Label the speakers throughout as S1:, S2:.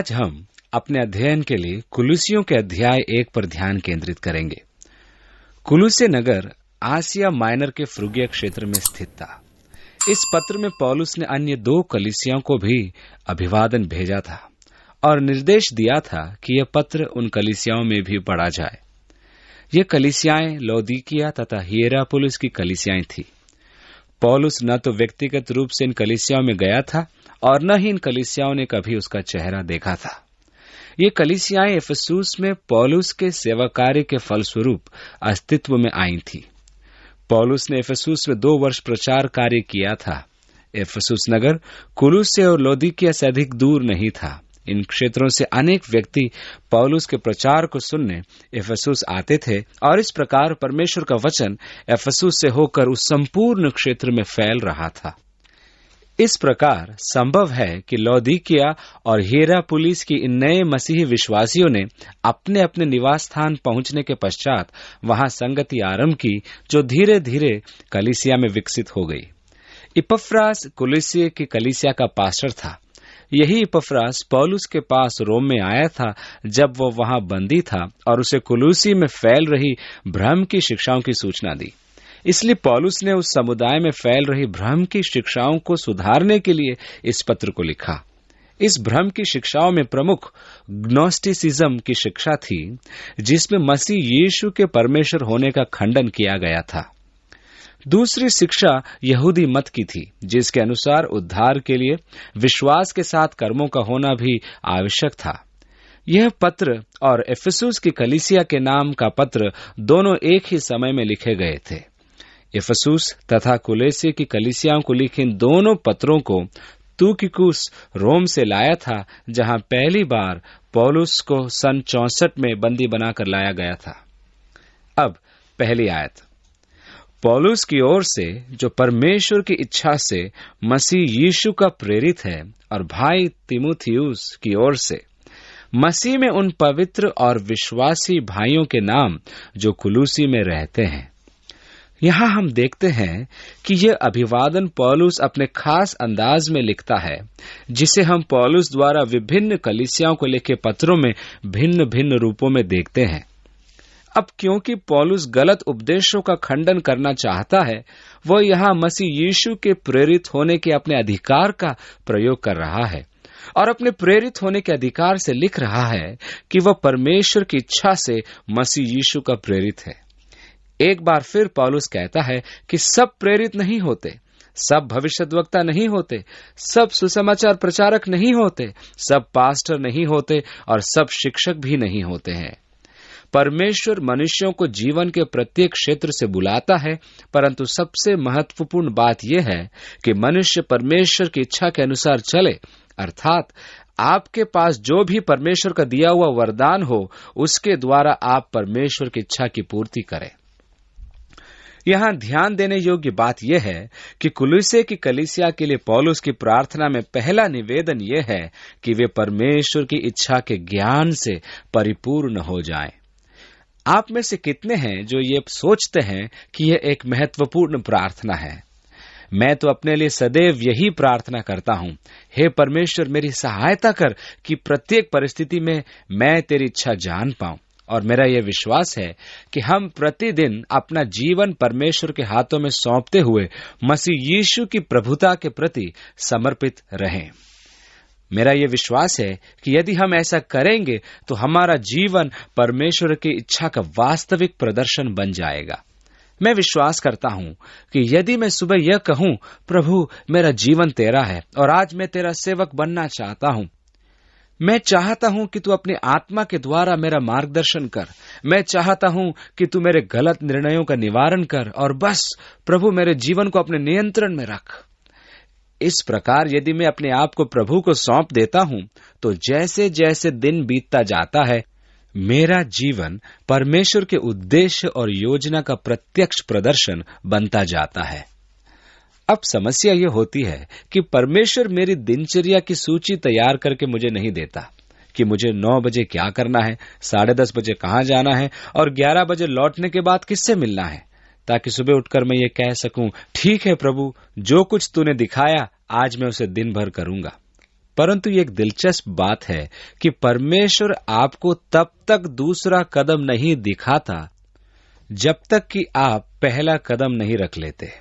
S1: आज हम अपने अध्ययन के लिए कुलुसियों के अध्याय 1 पर ध्यान केंद्रित करेंगे। कुलुस्य नगर आसिया माइनर के फ्रूगिया क्षेत्र में स्थित था। इस पत्र में पौलुस ने अन्य 2 कलीसियाओं को भी अभिवादन भेजा था और निर्देश दिया था कि यह पत्र उन कलीसियाओं में भी पढ़ा जाए। ये कलीसियाएं लौदीकिया तथा हिएरापोलिस की कलीसियाएं थी। पौलुस न तो व्यक्तिगत रूप से इन कलीसियाओं में गया था और न ही इन कलीसियाओं ने कभी उसका चेहरा देखा था। ये कलीसियाएं इफिसुस में पौलुस के सेवा कार्य के फलस्वरूप अस्तित्व में आई थी। पौलुस ने इफिसुस में 2 वर्ष प्रचार कार्य किया था। इफिसुस नगर कुलुस्य और लौदीकिया से अधिक दूर नहीं था। इन क्षेत्रों से अनेक व्यक्ति पौलुस के प्रचार को सुनने इफिसुस आते थे और इस प्रकार परमेश्वर का वचन इफिसुस से होकर उस संपूर्ण क्षेत्र में फैल रहा था। इस प्रकार संभव है कि लौदीकिया और हिएरापोलिस की इन नए मसीही विश्वासियों ने अपने अपने निवास स्थान पहुंचने के पश्चात वहां संगति आरंभ की, जो धीरे धीरे कलीसिया में विकसित हो गई। इपफ्रास कुलुस्य की कलीसिया का पास्टर था। यही इपफ्रास पौलुस के पास रोम में आया था जब वो वहां बंदी था और उसे कुलुस्य में फैल रही भ्रम की शिक्षाओं की सूचना दी। इसलिए पौलुस ने उस समुदाय में फैल रही भ्रम की शिक्षाओं को सुधारने के लिए इस पत्र को लिखा। इस भ्रम की शिक्षाओं में प्रमुख ग्नोस्टिसिज्म की शिक्षा थी, जिसमें मसीह यीशु के परमेश्वर होने का खंडन किया गया था। दूसरी शिक्षा यहूदी मत की थी, जिसके अनुसार उद्धार के लिए विश्वास के साथ कर्मों का होना भी आवश्यक था। यह पत्र और इफिसुस की कलीसिया के नाम का पत्र दोनों एक ही समय में लिखे गए थे। इफिसुस तथा कुलुस्य की कलीसियाओं को लिखे इन दोनों पत्रों को तुकिकुस रोम से लाया था, जहां पहली बार पौलुस को सन 64 में बंदी बनाकर लाया गया था। अब पहली आयत। पौलुस की ओर से, जो परमेश्वर की इच्छा से मसीह यीशु का प्रेरित है, और भाई तीमुथियुस की ओर से, मसीह में उन पवित्र और विश्वासी भाइयों के नाम जो कुलुस्य में रहते हैं। यहां हम देखते हैं कि यह अभिवादन पौलुस अपने खास अंदाज में लिखता है, जिसे हम पौलुस द्वारा विभिन्न कलीसियाओं को लिखे पत्रों में भिन्न भिन्न रूपों में देखते हैं। अब क्योंकि पौलुस गलत उपदेशों का खंडन करना चाहता है, वह यहां मसीह यीशु के प्रेरित होने के अपने अधिकार का प्रयोग कर रहा है और अपने प्रेरित होने के अधिकार से लिख रहा है कि वह परमेश्वर की इच्छा से मसीह यीशु का प्रेरित है। एक बार फिर पौलुस कहता है कि सब प्रेरित नहीं होते, सब भविष्यद्वक्ता नहीं होते, सब सुसमाचार प्रचारक नहीं होते, सब पास्टर नहीं होते और सब शिक्षक भी नहीं होते हैं। परमेश्वर मनुष्यों को जीवन के प्रत्येक क्षेत्र से बुलाता है, परंतु सबसे महत्वपूर्ण बात यह है कि मनुष्य परमेश्वर की इच्छा के अनुसार चले, अर्थात आपके पास जो भी परमेश्वर का दिया हुआ वरदान हो, उसके द्वारा आप परमेश्वर की इच्छा की पूर्ति करें। यहां ध्यान देने योग्य बात यह है कि कुलुस्य की कलीसिया के लिए पौलुस की प्रार्थना में पहला निवेदन यह है कि वे परमेश्वर की इच्छा के ज्ञान से परिपूर्ण हो जाएं। आप में से कितने हैं जो ये सोचते हैं कि यह एक महत्वपूर्ण प्रार्थना है? मैं तो अपने लिए सदैव यही प्रार्थना करता हूं, हे परमेश्वर, मेरी सहायता कर कि प्रत्येक परिस्थिति में मैं तेरी इच्छा जान पाऊं। और मेरा यह विश्वास है कि हम प्रतिदिन अपना जीवन परमेश्वर के हाथों में सौंपते हुए मसीह यीशु की प्रभुता के प्रति समर्पित रहें। मेरा यह विश्वास है कि यदि हम ऐसा करेंगे तो हमारा जीवन परमेश्वर की इच्छा का वास्तविक प्रदर्शन बन जाएगा। मैं विश्वास करता हूं कि यदि मैं सुबह यह कहूं, प्रभु मेरा जीवन तेरा है और आज मैं तेरा सेवक बनना चाहता हूं, मैं चाहता हूं कि तू अपनी आत्मा के द्वारा मेरा मार्गदर्शन कर, मैं चाहता हूं कि तू मेरे गलत निर्णयों का निवारण कर और बस प्रभु मेरे जीवन को अपने नियंत्रण में रख। इस प्रकार यदि मैं अपने आप को प्रभु को सौंप देता हूं, तो जैसे जैसे दिन बीतता जाता है, मेरा जीवन परमेश्वर के उद्देश्य और योजना का प्रत्यक्ष प्रदर्शन बनता जाता है। अब समस्या यह होती है कि परमेश्वर मेरी दिनचर्या की सूची तैयार करके मुझे नहीं देता कि मुझे 9 बजे क्या करना है, 10:30 बजे कहां जाना है और 11 बजे लौटने के बाद किससे मिलना है, ताकि सुबह उठकर मैं ये कह सकूं, ठीक है प्रभु, जो कुछ तूने दिखाया आज मैं उसे दिन भर करूंगा। परंतु एक दिलचस्प बात है कि परमेश्वर आपको तब तक दूसरा कदम नहीं दिखाता जब तक कि आप पहला कदम नहीं रख लेते।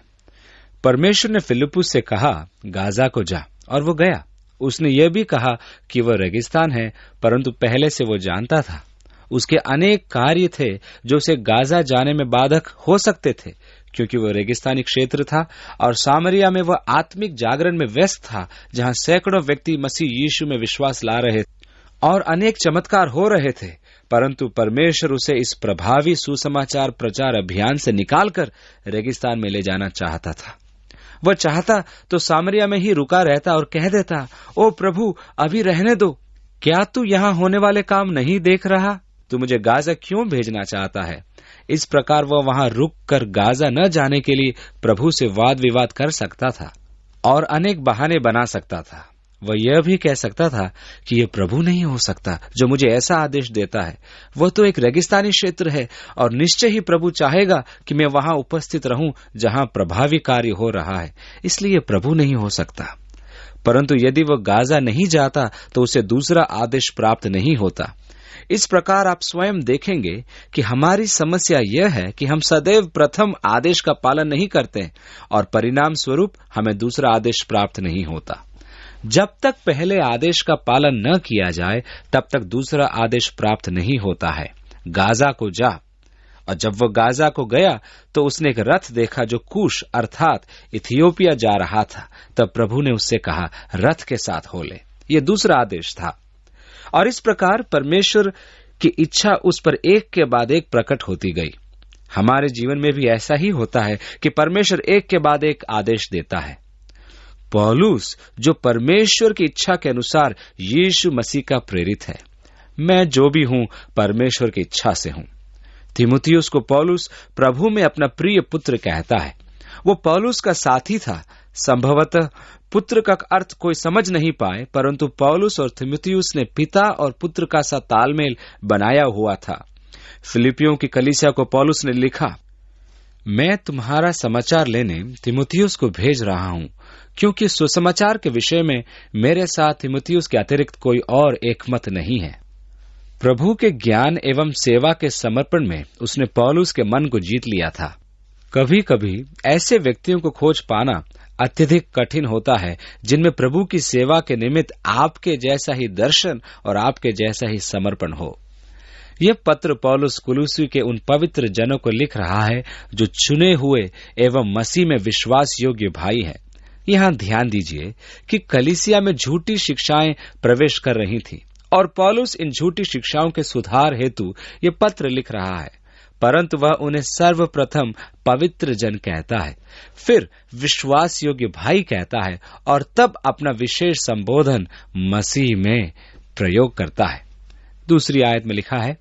S1: परमेश्वर ने फिलिप्पुस से कहा, गाजा को जा, और वो गया। उसने यह भी कहा कि वह रेगिस्तान है, परंतु पहले से वो जानता था उसके अनेक कार्य थे जो उसे गाजा जाने में बाधक हो सकते थे, क्योंकि वह रेगिस्तानी क्षेत्र था और सामरिया में वह आत्मिक जागरण में व्यस्त था, जहां सैकड़ों व्यक्ति मसीह यीशु में विश्वास ला रहे और अनेक चमत्कार हो रहे थे। परंतु परमेश्वर उसे इस प्रभावी सुसमाचार प्रचार अभियान से निकालकर रेगिस्तान में ले जाना चाहता था। वह चाहता तो सामरिया में ही रुका रहता और कह देता, ओ प्रभु, अभी रहने दो, क्या तू यहाँ होने वाले काम नहीं देख रहा? तू मुझे गाजा क्यों भेजना चाहता है? इस प्रकार वह वहां रुक कर गाजा न जाने के लिए प्रभु से वाद विवाद कर सकता था और अनेक बहाने बना सकता था। वह यह भी कह सकता था कि यह प्रभु नहीं हो सकता जो मुझे ऐसा आदेश देता है। वह तो एक रेगिस्तानी क्षेत्र है और निश्चय ही प्रभु चाहेगा कि मैं वहां उपस्थित रहूं जहां प्रभावी कार्य हो रहा है, इसलिए प्रभु नहीं हो सकता। परंतु यदि वह गाजा नहीं जाता तो उसे दूसरा आदेश प्राप्त नहीं होता। इस प्रकार आप स्वयं देखेंगे कि हमारी समस्या यह है कि हम सदैव प्रथम आदेश का पालन नहीं करते और परिणाम स्वरूप हमें दूसरा आदेश प्राप्त नहीं होता। जब तक पहले आदेश का पालन न किया जाए तब तक दूसरा आदेश प्राप्त नहीं होता है, गाजा को जा। और जब वह गाजा को गया तो उसने एक रथ देखा जो कूश अर्थात इथियोपिया जा रहा था। तब प्रभु ने उससे कहा, रथ के साथ हो ले। यह दूसरा आदेश था। और इस प्रकार परमेश्वर की इच्छा उस पर एक के बाद एक प्रकट होती गई। हमारे जीवन में भी ऐसा ही होता है कि परमेश्वर एक के बाद एक आदेश देता है। पौलुस जो परमेश्वर की इच्छा के अनुसार यीशु मसीह का प्रेरित है, मैं जो भी हूं परमेश्वर की इच्छा से हूं। तीमुथियुस को पौलुस प्रभु में अपना प्रिय पुत्र कहता है। वो पौलुस का साथी था। संभवतः पुत्र का अर्थ कोई समझ नहीं पाए, परंतु पौलुस और तीमुथियुस ने पिता और पुत्र का सा तालमेल बनाया हुआ था। फिलिपियों की कलीसिया को पौलुस ने लिखा, मैं तुम्हारा समाचार लेने तीमुथियुस को भेज रहा हूं, क्योंकि सुसमाचार के विषय में मेरे साथ तीमुथियुस के अतिरिक्त कोई और एकमत नहीं है। प्रभु के ज्ञान एवं सेवा के समर्पण में उसने पौलुस के मन को जीत लिया था। कभी कभी ऐसे व्यक्तियों को खोज पाना अत्यधिक कठिन होता है जिनमें प्रभु की सेवा के निमित्त आपके जैसा ही दर्शन और आपके जैसा ही समर्पण हो। यह पत्र पौलुस कुलुसी के उन पवित्र जनों को लिख रहा है जो चुने हुए एवं मसीह में विश्वास योग्य भाई हैं। यहाँ ध्यान दीजिए कि कलीसिया में झूठी शिक्षाएं प्रवेश कर रही थीं और पौलुस इन झूठी शिक्षाओं के सुधार हेतु ये पत्र लिख रहा है, परंतु वह उन्हें सर्वप्रथम पवित्र जन कहता है, फिर विश्वास योग्य भाई कहता है और तब अपना विशेष संबोधन मसीह में प्रयोग करता है। दूसरी आयत में लिखा है,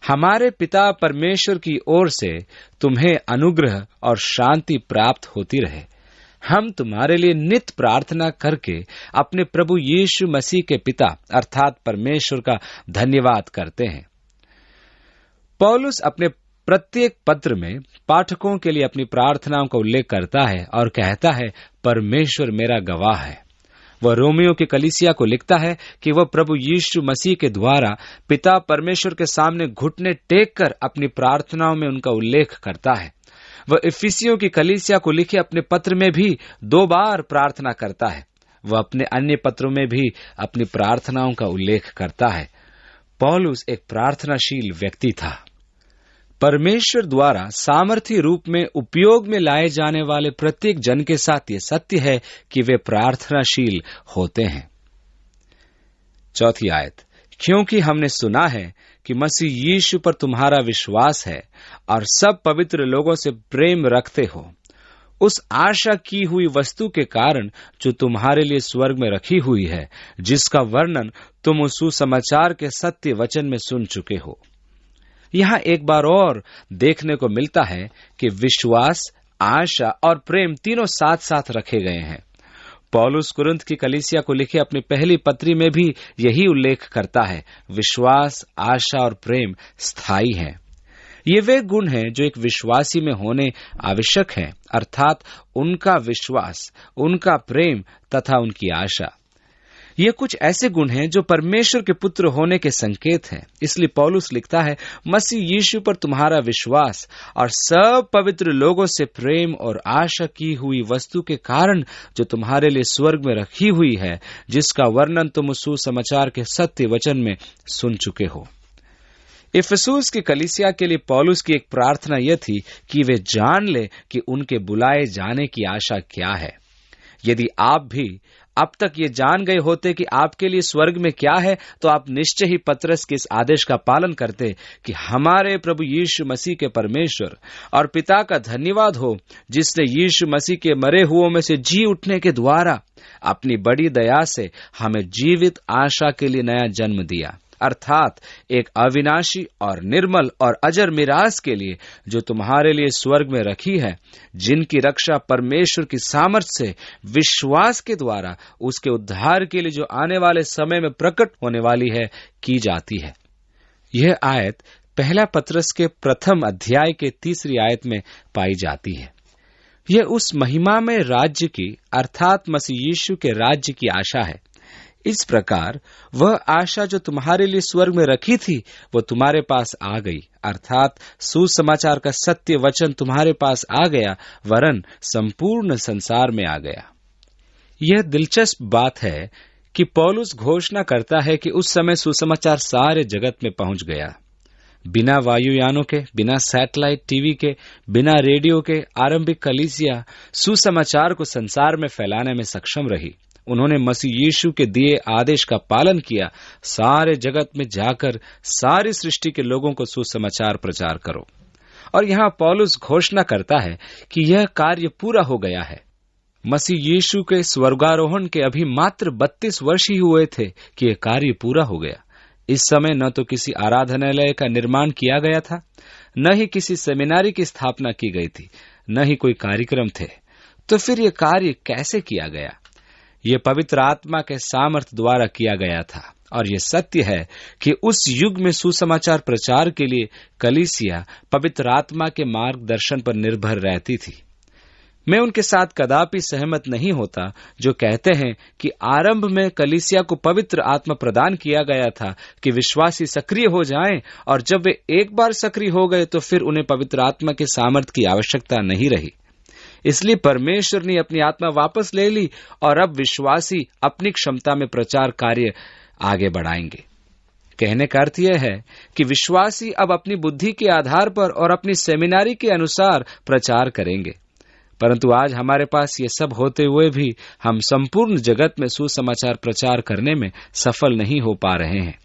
S1: हमारे पिता परमेश्वर की ओर से तुम्हें अनुग्रह और शांति प्राप्त होती रहे। हम तुम्हारे लिए नित्य प्रार्थना करके अपने प्रभु यीशु मसीह के पिता अर्थात परमेश्वर का धन्यवाद करते हैं। पौलुस अपने प्रत्येक पत्र में पाठकों के लिए अपनी प्रार्थनाओं का उल्लेख करता है और कहता है, परमेश्वर मेरा गवाह है। वह रोमियो की कलीसिया को लिखता है कि वह प्रभु यीशु मसीह के द्वारा पिता परमेश्वर के सामने घुटने टेक कर अपनी प्रार्थनाओं में उनका उल्लेख करता है। वह इफिसियों की कलीसिया को लिखे अपने पत्र में भी 2 बार प्रार्थना करता है। वह अपने अन्य पत्रों में भी अपनी प्रार्थनाओं का उल्लेख करता है। पौलुस एक प्रार्थनाशील व्यक्ति था। परमेश्वर द्वारा सामर्थ्य रूप में उपयोग में लाए जाने वाले प्रत्येक जन के साथ ये सत्य है कि वे प्रार्थनाशील होते हैं। चौथी आयत, क्योंकि हमने सुना है कि मसीह यीशु पर तुम्हारा विश्वास है और सब पवित्र लोगों से प्रेम रखते हो, उस आशा की हुई वस्तु के कारण जो तुम्हारे लिए स्वर्ग में रखी हुई है, जिसका वर्णन तुम उस सुसमाचार के सत्य वचन में सुन चुके हो। यहाँ एक बार और देखने को मिलता है कि विश्वास, आशा और प्रेम तीनों साथ साथ रखे गए हैं। पौलुस कुरिन्थ की कलीसिया को लिखे अपनी पहली पत्री में भी यही उल्लेख करता है, विश्वास, आशा और प्रेम स्थायी हैं। ये वे गुण हैं जो एक विश्वासी में होने आवश्यक हैं, अर्थात उनका विश्वास, उनका प्रेम तथा उनकी आशा। ये कुछ ऐसे गुण हैं जो परमेश्वर के पुत्र होने के संकेत हैं। इसलिए पौलुस लिखता है, मसीह यीशु पर तुम्हारा विश्वास और सब पवित्र लोगों से प्रेम और आशा की हुई वस्तु के कारण जो तुम्हारे लिए स्वर्ग में रखी हुई है, जिसका वर्णन तुम उस सुसमाचार के सत्य वचन में सुन चुके हो। इफिसुस की कलीसिया के लिए पौलुस की एक प्रार्थना यह थी कि वे जान ले कि उनके बुलाए जाने की आशा क्या है। यदि आप भी अब तक ये जान गए होते कि आपके लिए स्वर्ग में क्या है, तो आप निश्चय ही पतरस के इस आदेश का पालन करते कि हमारे प्रभु यीशु मसीह के परमेश्वर और पिता का धन्यवाद हो, जिसने यीशु मसीह के मरे हुओं में से जी उठने के द्वारा अपनी बड़ी दया से हमें जीवित आशा के लिए नया जन्म दिया, अर्थात एक अविनाशी और निर्मल और अजर मिरास के लिए जो तुम्हारे लिए स्वर्ग में रखी है, जिनकी रक्षा परमेश्वर की सामर्थ्य से विश्वास के द्वारा उसके उद्धार के लिए जो आने वाले समय में प्रकट होने वाली है की जाती है। यह आयत पहला पतरस के प्रथम अध्याय के 3 आयत में पाई जाती है। यह उस महिमा में राज्य की अर्थात मसीह यीशु के राज्य की आशा है। इस प्रकार वह आशा जो तुम्हारे लिए स्वर्ग में रखी थी वो तुम्हारे पास आ गई, अर्थात सुसमाचार का सत्य वचन तुम्हारे पास आ गया, वरन संपूर्ण संसार में आ गया। यह दिलचस्प बात है कि पौलुस घोषणा करता है कि उस समय सुसमाचार सारे जगत में पहुंच गया। बिना वायुयानों के, बिना सैटेलाइट टीवी के, बिना रेडियो के आरंभिक कलीसिया सुसमाचार को संसार में फैलाने में सक्षम रही। उन्होंने मसीह यीशु के दिए आदेश का पालन किया, सारे जगत में जाकर सारी सृष्टि के लोगों को सुसमाचार प्रचार करो। और यहाँ पौलुस घोषणा करता है कि यह कार्य पूरा हो गया है। मसीह यीशु के स्वर्गारोहण के अभी मात्र 32 वर्ष ही हुए थे कि यह कार्य पूरा हो गया। इस समय न तो किसी आराधनालय का निर्माण किया गया था, न ही किसी सेमिनारी की स्थापना की गई थी, न ही कोई कार्यक्रम थे। तो फिर यह कार्य कैसे किया गया? ये पवित्र आत्मा के सामर्थ द्वारा किया गया था। और ये सत्य है कि उस युग में सुसमाचार प्रचार के लिए कलीसिया पवित्र आत्मा के मार्गदर्शन पर निर्भर रहती थी। मैं उनके साथ कदापि सहमत नहीं होता जो कहते हैं कि आरंभ में कलीसिया को पवित्र आत्मा प्रदान किया गया था कि विश्वासी सक्रिय हो जाएं, और जब वे एक बार सक्रिय हो गए तो फिर उन्हें पवित्र आत्मा के सामर्थ की आवश्यकता नहीं रही। इसलिए परमेश्वर ने अपनी आत्मा वापस ले ली और अब विश्वासी अपनी क्षमता में प्रचार कार्य आगे बढ़ाएंगे। कहने का अर्थ यह है कि विश्वासी अब अपनी बुद्धि के आधार पर और अपनी सेमिनारी के अनुसार प्रचार करेंगे। परंतु आज हमारे पास ये सब होते हुए भी हम संपूर्ण जगत में सुसमाचार प्रचार करने में सफल नहीं हो पा रहे हैं।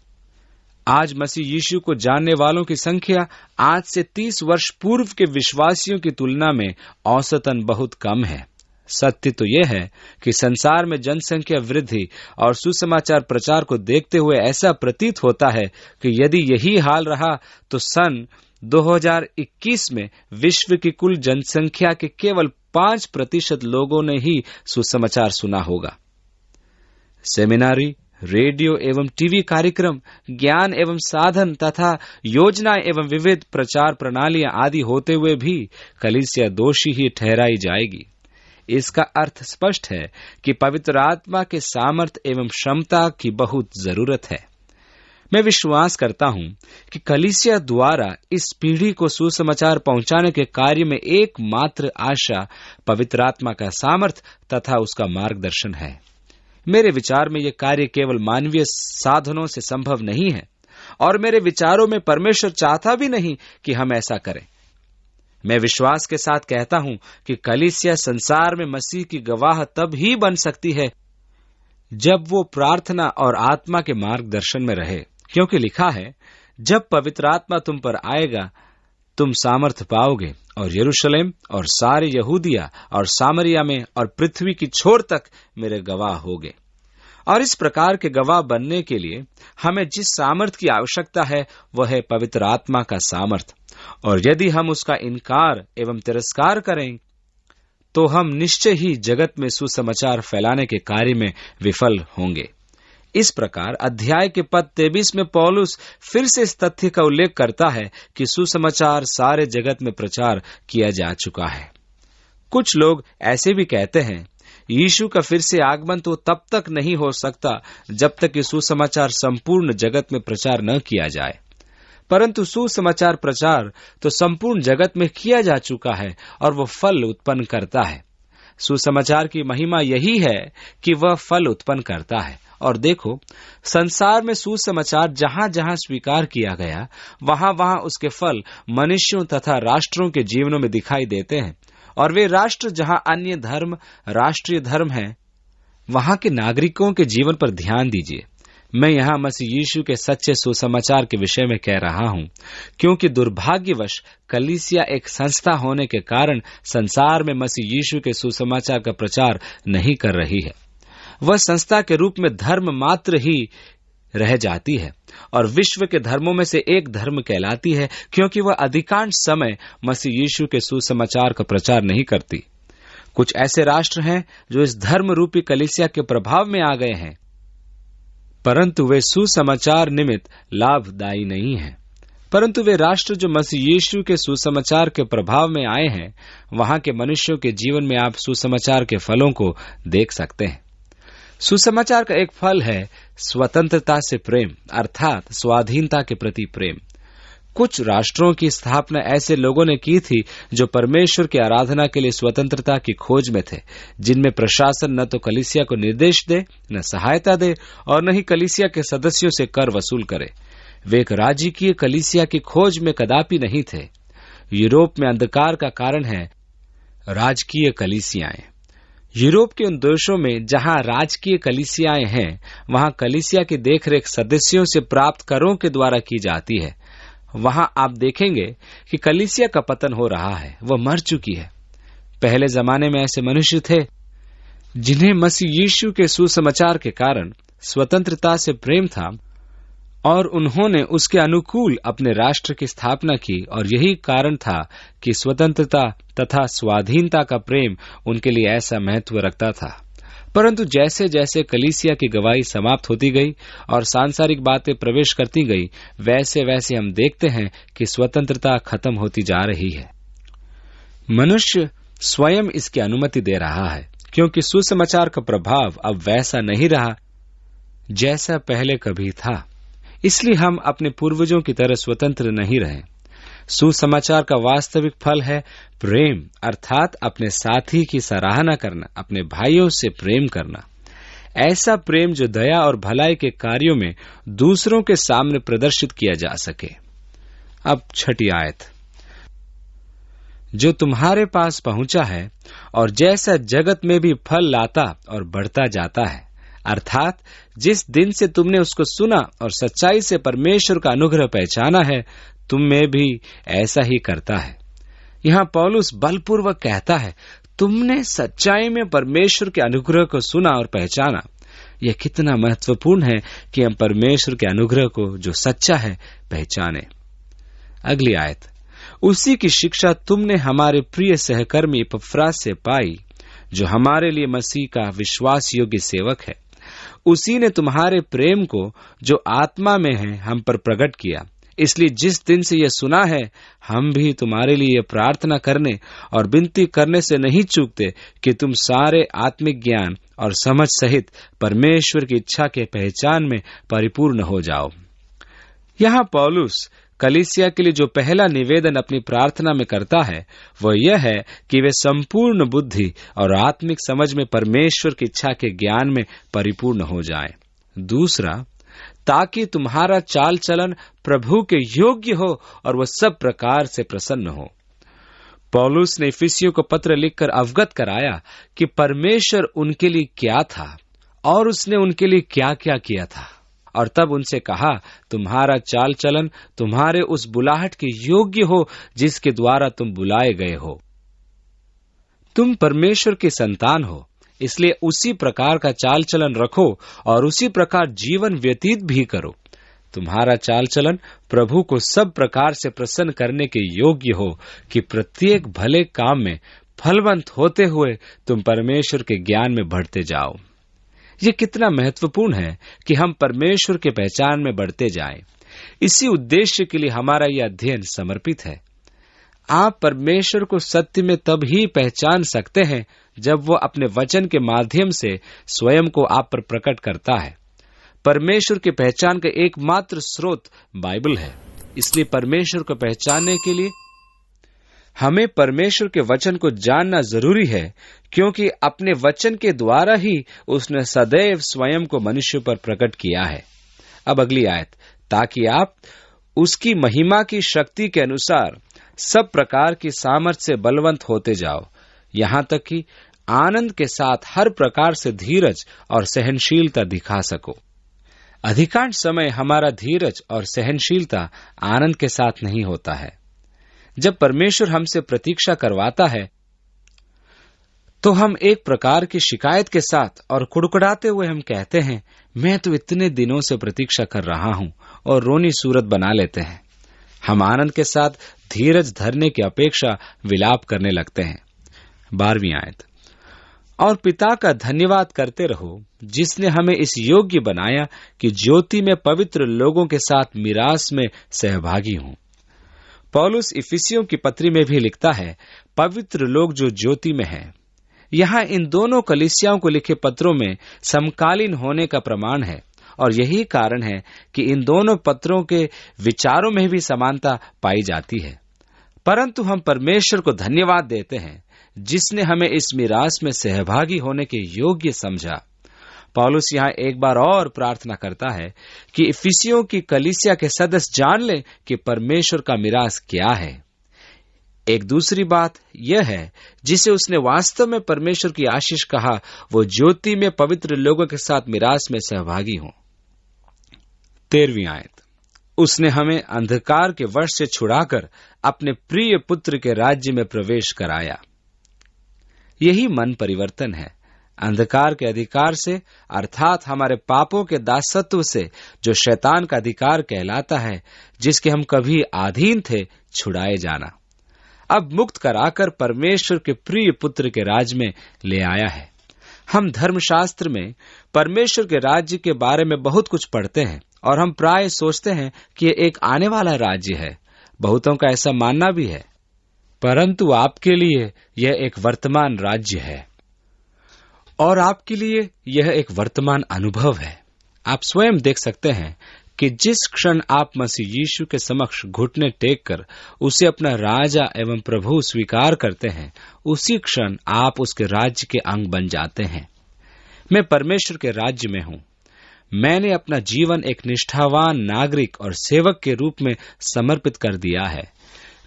S1: आज मसीह यीशु को जानने वालों की संख्या आज से 30 वर्ष पूर्व के विश्वासियों की तुलना में औसतन बहुत कम है। सत्य तो यह है कि संसार में जनसंख्या वृद्धि और सुसमाचार प्रचार को देखते हुए ऐसा प्रतीत होता है कि यदि यही हाल रहा तो सन 2021 में विश्व की कुल जनसंख्या के केवल 5% लोगों ने ही सुसमाचार सुना होगा। सेमिनारी, रेडियो एवं टीवी कार्यक्रम, ज्ञान एवं साधन तथा योजना एवं विविध प्रचार प्रणालियां आदि होते हुए भी कलीसिया दोषी ही ठहराई जाएगी। इसका अर्थ स्पष्ट है कि पवित्र आत्मा के सामर्थ्य एवं क्षमता की बहुत जरूरत है। मैं विश्वास करता हूं कि कलीसिया द्वारा इस पीढ़ी को सुसमाचार पहुंचाने के कार्य में एकमात्र आशा पवित्र आत्मा का सामर्थ्य तथा उसका मार्गदर्शन है। मेरे विचार में यह कार्य केवल मानवीय साधनों से संभव नहीं है, और मेरे विचारों में परमेश्वर चाहता भी नहीं कि हम ऐसा करें। मैं विश्वास के साथ कहता हूं कि कलीसिया संसार में मसीह की गवाह तब ही बन सकती है जब वो प्रार्थना और आत्मा के मार्गदर्शन में रहे, क्योंकि लिखा है, जब पवित्र आत्मा तुम पर आएगा तुम सामर्थ्य पाओगे और यरूशलेम और सारे यहूदिया और सामरिया में और पृथ्वी की छोर तक मेरे गवाह होगे। और इस प्रकार के गवाह बनने के लिए हमें जिस सामर्थ्य की आवश्यकता है वह है पवित्र आत्मा का सामर्थ्य, और यदि हम उसका इनकार एवं तिरस्कार करें तो हम निश्चय ही जगत में सुसमाचार फैलाने के कार्य में विफल होंगे। इस प्रकार अध्याय के पद 23 में पौलुस फिर से इस तथ्य का उल्लेख करता है कि सुसमाचार सारे जगत में प्रचार किया जा चुका है। कुछ लोग ऐसे भी कहते हैं यीशु का फिर से आगमन तो तब तक नहीं हो सकता जब तक कि सुसमाचार संपूर्ण जगत में प्रचार न किया जाए। परंतु सुसमाचार प्रचार तो संपूर्ण जगत में किया जा चुका है और वह फल उत्पन्न करता है। सुसमाचार की महिमा यही है कि वह फल उत्पन्न करता है। और देखो, संसार में सुसमाचार जहां जहां स्वीकार किया गया, वहां वहां उसके फल मनुष्यों तथा राष्ट्रों के जीवनों में दिखाई देते हैं। और वे राष्ट्र जहां अन्य धर्म राष्ट्रीय धर्म है, वहां के नागरिकों के जीवन पर ध्यान दीजिए। मैं यहां मसीह यीशु के सच्चे सुसमाचार के विषय में कह रहा हूं, क्योंकि दुर्भाग्यवश कलीसिया एक संस्था होने के कारण संसार में मसीह यीशु के सुसमाचार का प्रचार नहीं कर रही है। वह संस्था के रूप में धर्म मात्र ही रह जाती है और विश्व के धर्मों में से एक धर्म कहलाती है, क्योंकि वह अधिकांश समय मसीह यीशु के सुसमाचार का प्रचार नहीं करती। कुछ ऐसे राष्ट्र हैं जो इस धर्म रूपी कलीसिया के प्रभाव में आ गए हैं, परंतु वे सुसमाचार निमित्त लाभदायी नहीं हैं। परंतु वे राष्ट्र जो मसीह यीशु के सुसमाचार के प्रभाव में आए हैं, वहां के मनुष्यों के जीवन में आप सुसमाचार के फलों को देख सकते हैं। सुसमाचार का एक फल है स्वतंत्रता से प्रेम, अर्थात स्वाधीनता के प्रति प्रेम। कुछ राष्ट्रों की स्थापना ऐसे लोगों ने की थी जो परमेश्वर की आराधना के लिए स्वतंत्रता की खोज में थे, जिनमें प्रशासन न तो कलीसिया को निर्देश दे, न सहायता दे और न ही कलीसिया के सदस्यों से कर वसूल करे। वे एक राजकीय कलीसिया की खोज में कदापि नहीं थे। यूरोप में अंधकार का कारण है राजकीय कलीसियाएं। यूरोप के उन देशों में जहां राजकीय कलीसियाएं हैं, वहां कलीसिया की देखरेख सदस्यों से प्राप्त करों के द्वारा की जाती है। वहां आप देखेंगे कि कलीसिया का पतन हो रहा है, वह मर चुकी है। पहले जमाने में ऐसे मनुष्य थे जिन्हें मसीह यीशु के सुसमाचार के कारण स्वतंत्रता से प्रेम था और उन्होंने उसके अनुकूल अपने राष्ट्र की स्थापना की, और यही कारण था कि स्वतंत्रता तथा स्वाधीनता का प्रेम उनके लिए ऐसा महत्व रखता था। परंतु जैसे जैसे कलीसिया की गवाही समाप्त होती गई और सांसारिक बातें प्रवेश करती गई, वैसे वैसे हम देखते हैं कि स्वतंत्रता खत्म होती जा रही है। मनुष्य स्वयं इसकी अनुमति दे रहा है, क्योंकि सुसमाचार का प्रभाव अब वैसा नहीं रहा जैसा पहले कभी था। इसलिए हम अपने पूर्वजों की तरह स्वतंत्र नहीं रहे। सुसमाचार का वास्तविक फल है प्रेम, अर्थात अपने साथी की सराहना करना, अपने भाइयों से प्रेम करना। ऐसा प्रेम जो दया और भलाई के कार्यों में दूसरों के सामने प्रदर्शित किया जा सके। अब 6 आयत, जो तुम्हारे पास पहुंचा है और जैसा जगत में भी फल लाता और बढ़ता जाता है, अर्थात जिस दिन से तुमने उसको सुना और सच्चाई से परमेश्वर का अनुग्रह पहचाना है, तुम में भी ऐसा ही करता है। यहाँ पौलुस बलपूर्वक कहता है, तुमने सच्चाई में परमेश्वर के अनुग्रह को सुना और पहचाना। यह कितना महत्वपूर्ण है कि हम परमेश्वर के अनुग्रह को जो सच्चा है पहचाने। अगली आयत, उसी की शिक्षा तुमने हमारे प्रिय सहकर्मी एपफ्रास से पाई, जो हमारे लिए मसीह का विश्वास योग्य सेवक है। उसी ने तुम्हारे प्रेम को जो आत्मा में है हम पर प्रकट किया। इसलिए जिस दिन से यह सुना है, हम भी तुम्हारे लिए प्रार्थना करने और विनती करने से नहीं चूकते कि तुम सारे आत्मिक ज्ञान और समझ सहित परमेश्वर की इच्छा के पहचान में परिपूर्ण हो जाओ। यहाँ पौलुस कलीसिया के लिए जो पहला निवेदन अपनी प्रार्थना में करता है, वह यह है कि वे संपूर्ण बुद्धि और आत्मिक समझ में परमेश्वर की इच्छा के ज्ञान में परिपूर्ण हो जाएं। दूसरा, ताकि तुम्हारा चाल चलन प्रभु के योग्य हो और वह सब प्रकार से प्रसन्न हो। पौलुस ने इफिसियों को पत्र लिखकर अवगत कराया कि परमेश्वर उनके लिए क्या था और उसने उनके लिए क्या क्या किया था, और तब उनसे कहा, तुम्हारा चाल चलन तुम्हारे उस बुलाहट के योग्य हो जिसके द्वारा तुम बुलाए गए हो। तुम परमेश्वर के संतान हो, इसलिए उसी प्रकार का चाल चलन रखो और उसी प्रकार जीवन व्यतीत भी करो। तुम्हारा चाल चलन प्रभु को सब प्रकार से प्रसन्न करने के योग्य हो कि प्रत्येक भले काम में फलवंत होते हुए तुम परमेश्वर के ज्ञान में बढ़ते जाओ। ये कितना महत्वपूर्ण है कि हम परमेश्वर के पहचान में बढ़ते जाएं। इसी उद्देश्य के लिए हमारा यह अध्ययन समर्पित है। आप परमेश्वर को सत्य में तब ही पहचान सकते हैं जब वह अपने वचन के माध्यम से स्वयं को आप पर प्रकट करता है। परमेश्वर की पहचान का एकमात्र स्रोत बाइबल है। इसलिए परमेश्वर को पहचानने के लिए हमें परमेश्वर के वचन को जानना जरूरी है, क्योंकि अपने वचन के द्वारा ही उसने सदैव स्वयं को मनुष्य पर प्रकट किया है। अब अगली आयत, ताकि आप उसकी महिमा की शक्ति के अनुसार सब प्रकार की सामर्थ से बलवंत होते जाओ, यहां तक कि आनंद के साथ हर प्रकार से धीरज और सहनशीलता दिखा सको। अधिकांश समय हमारा धीरज और सहनशीलता आनंद के साथ नहीं होता है। जब परमेश्वर हमसे प्रतीक्षा करवाता है तो हम एक प्रकार की शिकायत के साथ और कुड़कुड़ाते हुए हम कहते हैं, मैं तो इतने दिनों से प्रतीक्षा कर रहा हूं, और रोनी सूरत बना लेते हैं। हम आनंद के साथ धीरज धरने की अपेक्षा विलाप करने लगते हैं। 12वीं आयत, और पिता का धन्यवाद करते रहो जिसने हमें इस योग्य बनाया कि ज्योति में पवित्र लोगों के साथ मिरास में सहभागी हों। पौलुस इफिसियों की पत्री में भी लिखता है, पवित्र लोग जो ज्योति में हैं। यहाँ इन दोनों कलीसियाओं को लिखे पत्रों में समकालीन होने का प्रमाण है, और यही कारण है कि इन दोनों पत्रों के विचारों में भी समानता पाई जाती है। परंतु हम परमेश्वर को धन्यवाद देते हैं जिसने हमें इस मिरास में सहभागी होने के योग्य समझा। पौलुस यहाँ एक बार और प्रार्थना करता है कि इफिसियों की कलीसिया के सदस्य जान लें कि परमेश्वर का मिरास क्या है। एक दूसरी बात यह है जिसे उसने वास्तव में परमेश्वर की आशीष कहा, वो ज्योति में पवित्र लोगों के साथ मिरास में सहभागी हों। 13वीं आयत, उसने हमें अंधकार के वश से छुड़ाकर अपने प्रिय पुत्र के राज्य में प्रवेश कराया। यही मन परिवर्तन है। अंधकार के अधिकार से, अर्थात हमारे पापों के दासत्व से, जो शैतान का अधिकार कहलाता है, जिसके हम कभी अधीन थे, छुड़ाए जाना। अब मुक्त कराकर परमेश्वर के प्रिय पुत्र के राज्य में ले आया है। हम धर्मशास्त्र में परमेश्वर के राज्य के बारे में बहुत कुछ पढ़ते हैं, और हम प्राय सोचते हैं कि यह एक आने वाला राज्य है। बहुतों का ऐसा मानना भी है, परंतु आपके लिए यह एक वर्तमान राज्य है, और आपके लिए यह एक वर्तमान अनुभव है। आप स्वयं देख सकते हैं कि जिस क्षण आप मसीह यीशु के समक्ष घुटने टेक कर उसे अपना राजा एवं प्रभु स्वीकार करते हैं, उसी क्षण आप उसके राज्य के अंग बन जाते हैं। मैं परमेश्वर के राज्य में हूं। मैंने अपना जीवन एक निष्ठावान नागरिक और सेवक के रूप में समर्पित कर दिया है,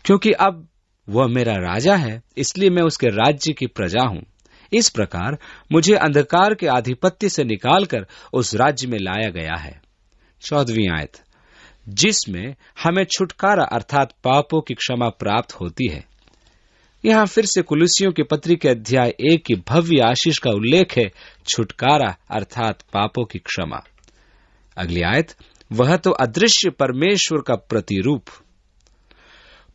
S1: क्योंकि अब वह मेरा राजा है, इसलिए मैं उसके राज्य की प्रजा हूं। इस प्रकार मुझे अंधकार के आधिपत्य से निकालकर उस राज्य में लाया गया है। 14वीं आयत, जिसमें हमें छुटकारा अर्थात पापों की क्षमा प्राप्त होती है। यहां फिर से कुलुसियों की पत्री के अध्याय 1 की भव्य आशीष का उल्लेख है, छुटकारा अर्थात पापों की क्षमा। अगली आयत, वह तो अदृश्य परमेश्वर का प्रतिरूप।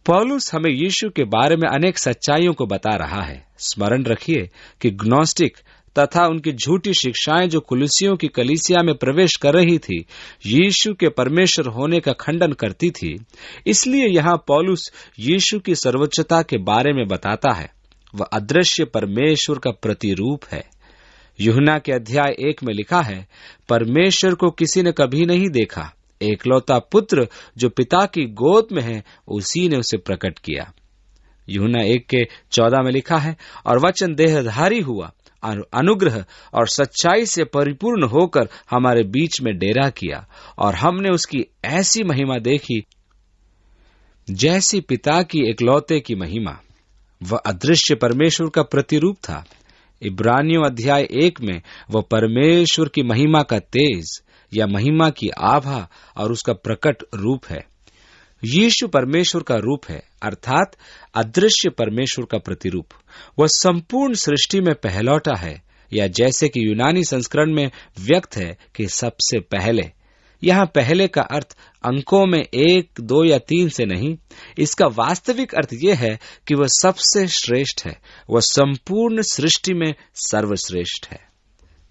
S1: पौलुस हमें यीशु के बारे में अनेक सच्चाइयों को बता रहा है। स्मरण रखिए कि ग्नोस्टिक तथा उनकी झूठी शिक्षाएं जो कुलुसियों की कलीसिया में प्रवेश कर रही थी, यीशु के परमेश्वर होने का खंडन करती थी। इसलिए यहाँ पौलुस यीशु की सर्वोच्चता के बारे में बताता है। वह अदृश्य परमेश्वर का प्रतिरूप है। यूहन्ना के अध्याय 1 में लिखा है, परमेश्वर को किसी ने कभी नहीं देखा, एकलौता पुत्र जो पिता की गोद में है, उसी ने उसे प्रकट किया। यूहन्ना 1 के 14 में लिखा है, और वचन देहधारी हुआ, अनुग्रह और सच्चाई से परिपूर्ण होकर हमारे बीच में डेरा किया, और हमने उसकी ऐसी महिमा देखी जैसी पिता की एकलौते की महिमा। वह अदृश्य परमेश्वर का प्रतिरूप था। इब्रानियों अध्याय 1 में वह परमेश्वर की महिमा का तेज या महिमा की आभा और उसका प्रकट रूप है। यीशु परमेश्वर का रूप है, अर्थात अदृश्य परमेश्वर का प्रतिरूप। वह संपूर्ण सृष्टि में पहलौटा है, या जैसे कि यूनानी संस्करण में व्यक्त है कि सबसे पहले। यहाँ पहले का अर्थ अंकों में 1, 2 या 3 से नहीं, इसका वास्तविक अर्थ यह है कि वह सबसे श्रेष्ठ है। वह संपूर्ण सृष्टि में सर्वश्रेष्ठ है।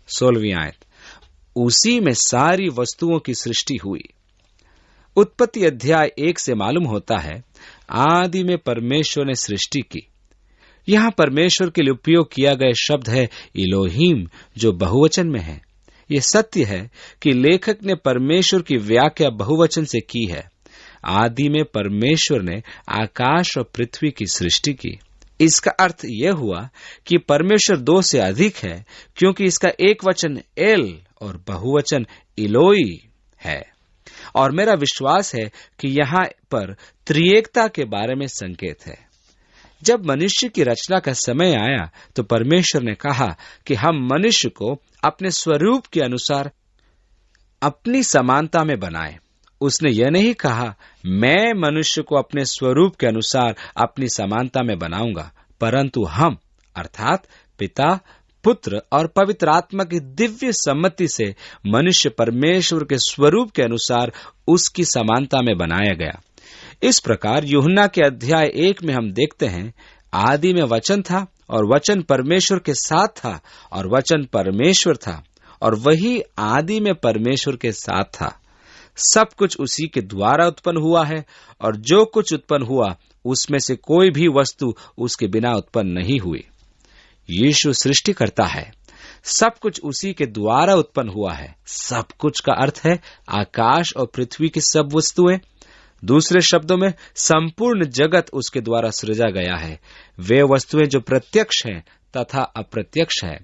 S1: 16वीं आयत, उसी में सारी वस्तुओं की सृष्टि हुई। उत्पत्ति अध्याय 1 से मालूम होता है, आदि में परमेश्वर ने सृष्टि की। यहाँ परमेश्वर के लिए उपयोग किया गया शब्द है इलोहीम, जो बहुवचन में है। ये सत्य है कि लेखक ने परमेश्वर की व्याख्या बहुवचन से की है। आदि में परमेश्वर ने आकाश और पृथ्वी की सृष्टि की। इसका अर्थ यह हुआ कि परमेश्वर दो से अधिक है, क्योंकि इसका एक वचन एल और बहुवचन इलोई है। और मेरा विश्वास है कि यहाँ पर त्रिएकता के बारे में संकेत है। जब मनुष्य की रचना का समय आया तो परमेश्वर ने कहा कि हम मनुष्य को अपने स्वरूप के अनुसार अपनी समानता में बनाएं। उसने यह नहीं कहा मैं मनुष्य को अपने स्वरूप के अनुसार अपनी समानता में बनाऊंगा, परंतु हम अर्थात पिता, पुत्र और पवित्र आत्मा की दिव्य सम्मति से मनुष्य परमेश्वर के स्वरूप के अनुसार उसकी समानता में बनाया गया। इस प्रकार यूहन्ना के अध्याय 1 में हम देखते हैं, आदि में वचन था और वचन परमेश्वर के साथ था और वचन परमेश्वर था और वही आदि में परमेश्वर के साथ था। सब कुछ उसी के द्वारा उत्पन्न हुआ है और जो कुछ उत्पन्न हुआ उसमें से कोई भी वस्तु उसके बिना उत्पन्न नहीं हुई। यीशु सृष्टिकर्ता है। सब कुछ उसी के द्वारा उत्पन्न हुआ है। सब कुछ का अर्थ है आकाश और पृथ्वी की सब वस्तुएं। दूसरे शब्दों में संपूर्ण जगत उसके द्वारा सृजा गया है। वे वस्तुएं जो प्रत्यक्ष हैं तथा अप्रत्यक्ष हैं।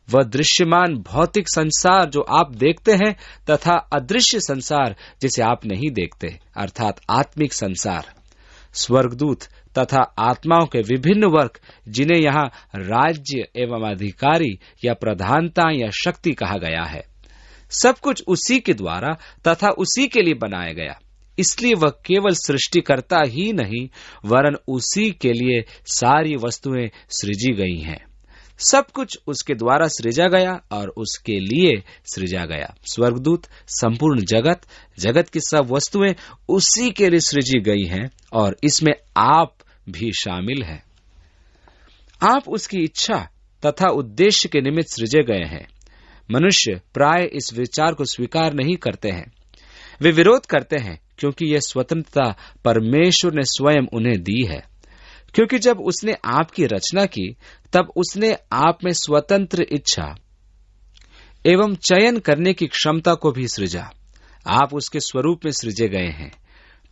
S1: वह दृश्यमान भौतिक संसार जो आप देखते हैं तथा अदृश्य संसार जिसे आप नहीं देखते, अर्थात आत्मिक संसार, स्वर्गदूत तथा आत्माओं के विभिन्न वर्ग जिन्हें यहाँ राज्य एवं अधिकारी या प्रधानता या शक्ति कहा गया है, सब कुछ उसी के द्वारा तथा उसी के लिए बनाया गया। इसलिए वह केवल सृष्टिकर्ता ही नहीं वरन उसी के लिए सारी वस्तुएं सृजी गई हैं। सब कुछ उसके द्वारा सृजा गया और उसके लिए सृजा गया। स्वर्गदूत, संपूर्ण जगत, जगत की सब वस्तुएं उसी के लिए सृजी गई हैं और इसमें आप भी शामिल हैं। आप उसकी इच्छा तथा उद्देश्य के निमित्त सृजे गए हैं। मनुष्य प्राय इस विचार को स्वीकार नहीं करते हैं। वे विरोध करते हैं क्योंकि यह स्वतंत्रता परमेश्वर ने स्वयं उन्हें दी है। क्योंकि जब उसने आपकी रचना की तब उसने आप में स्वतंत्र इच्छा एवं चयन करने की क्षमता को भी सृजा। आप उसके स्वरूप में सृजे गए हैं।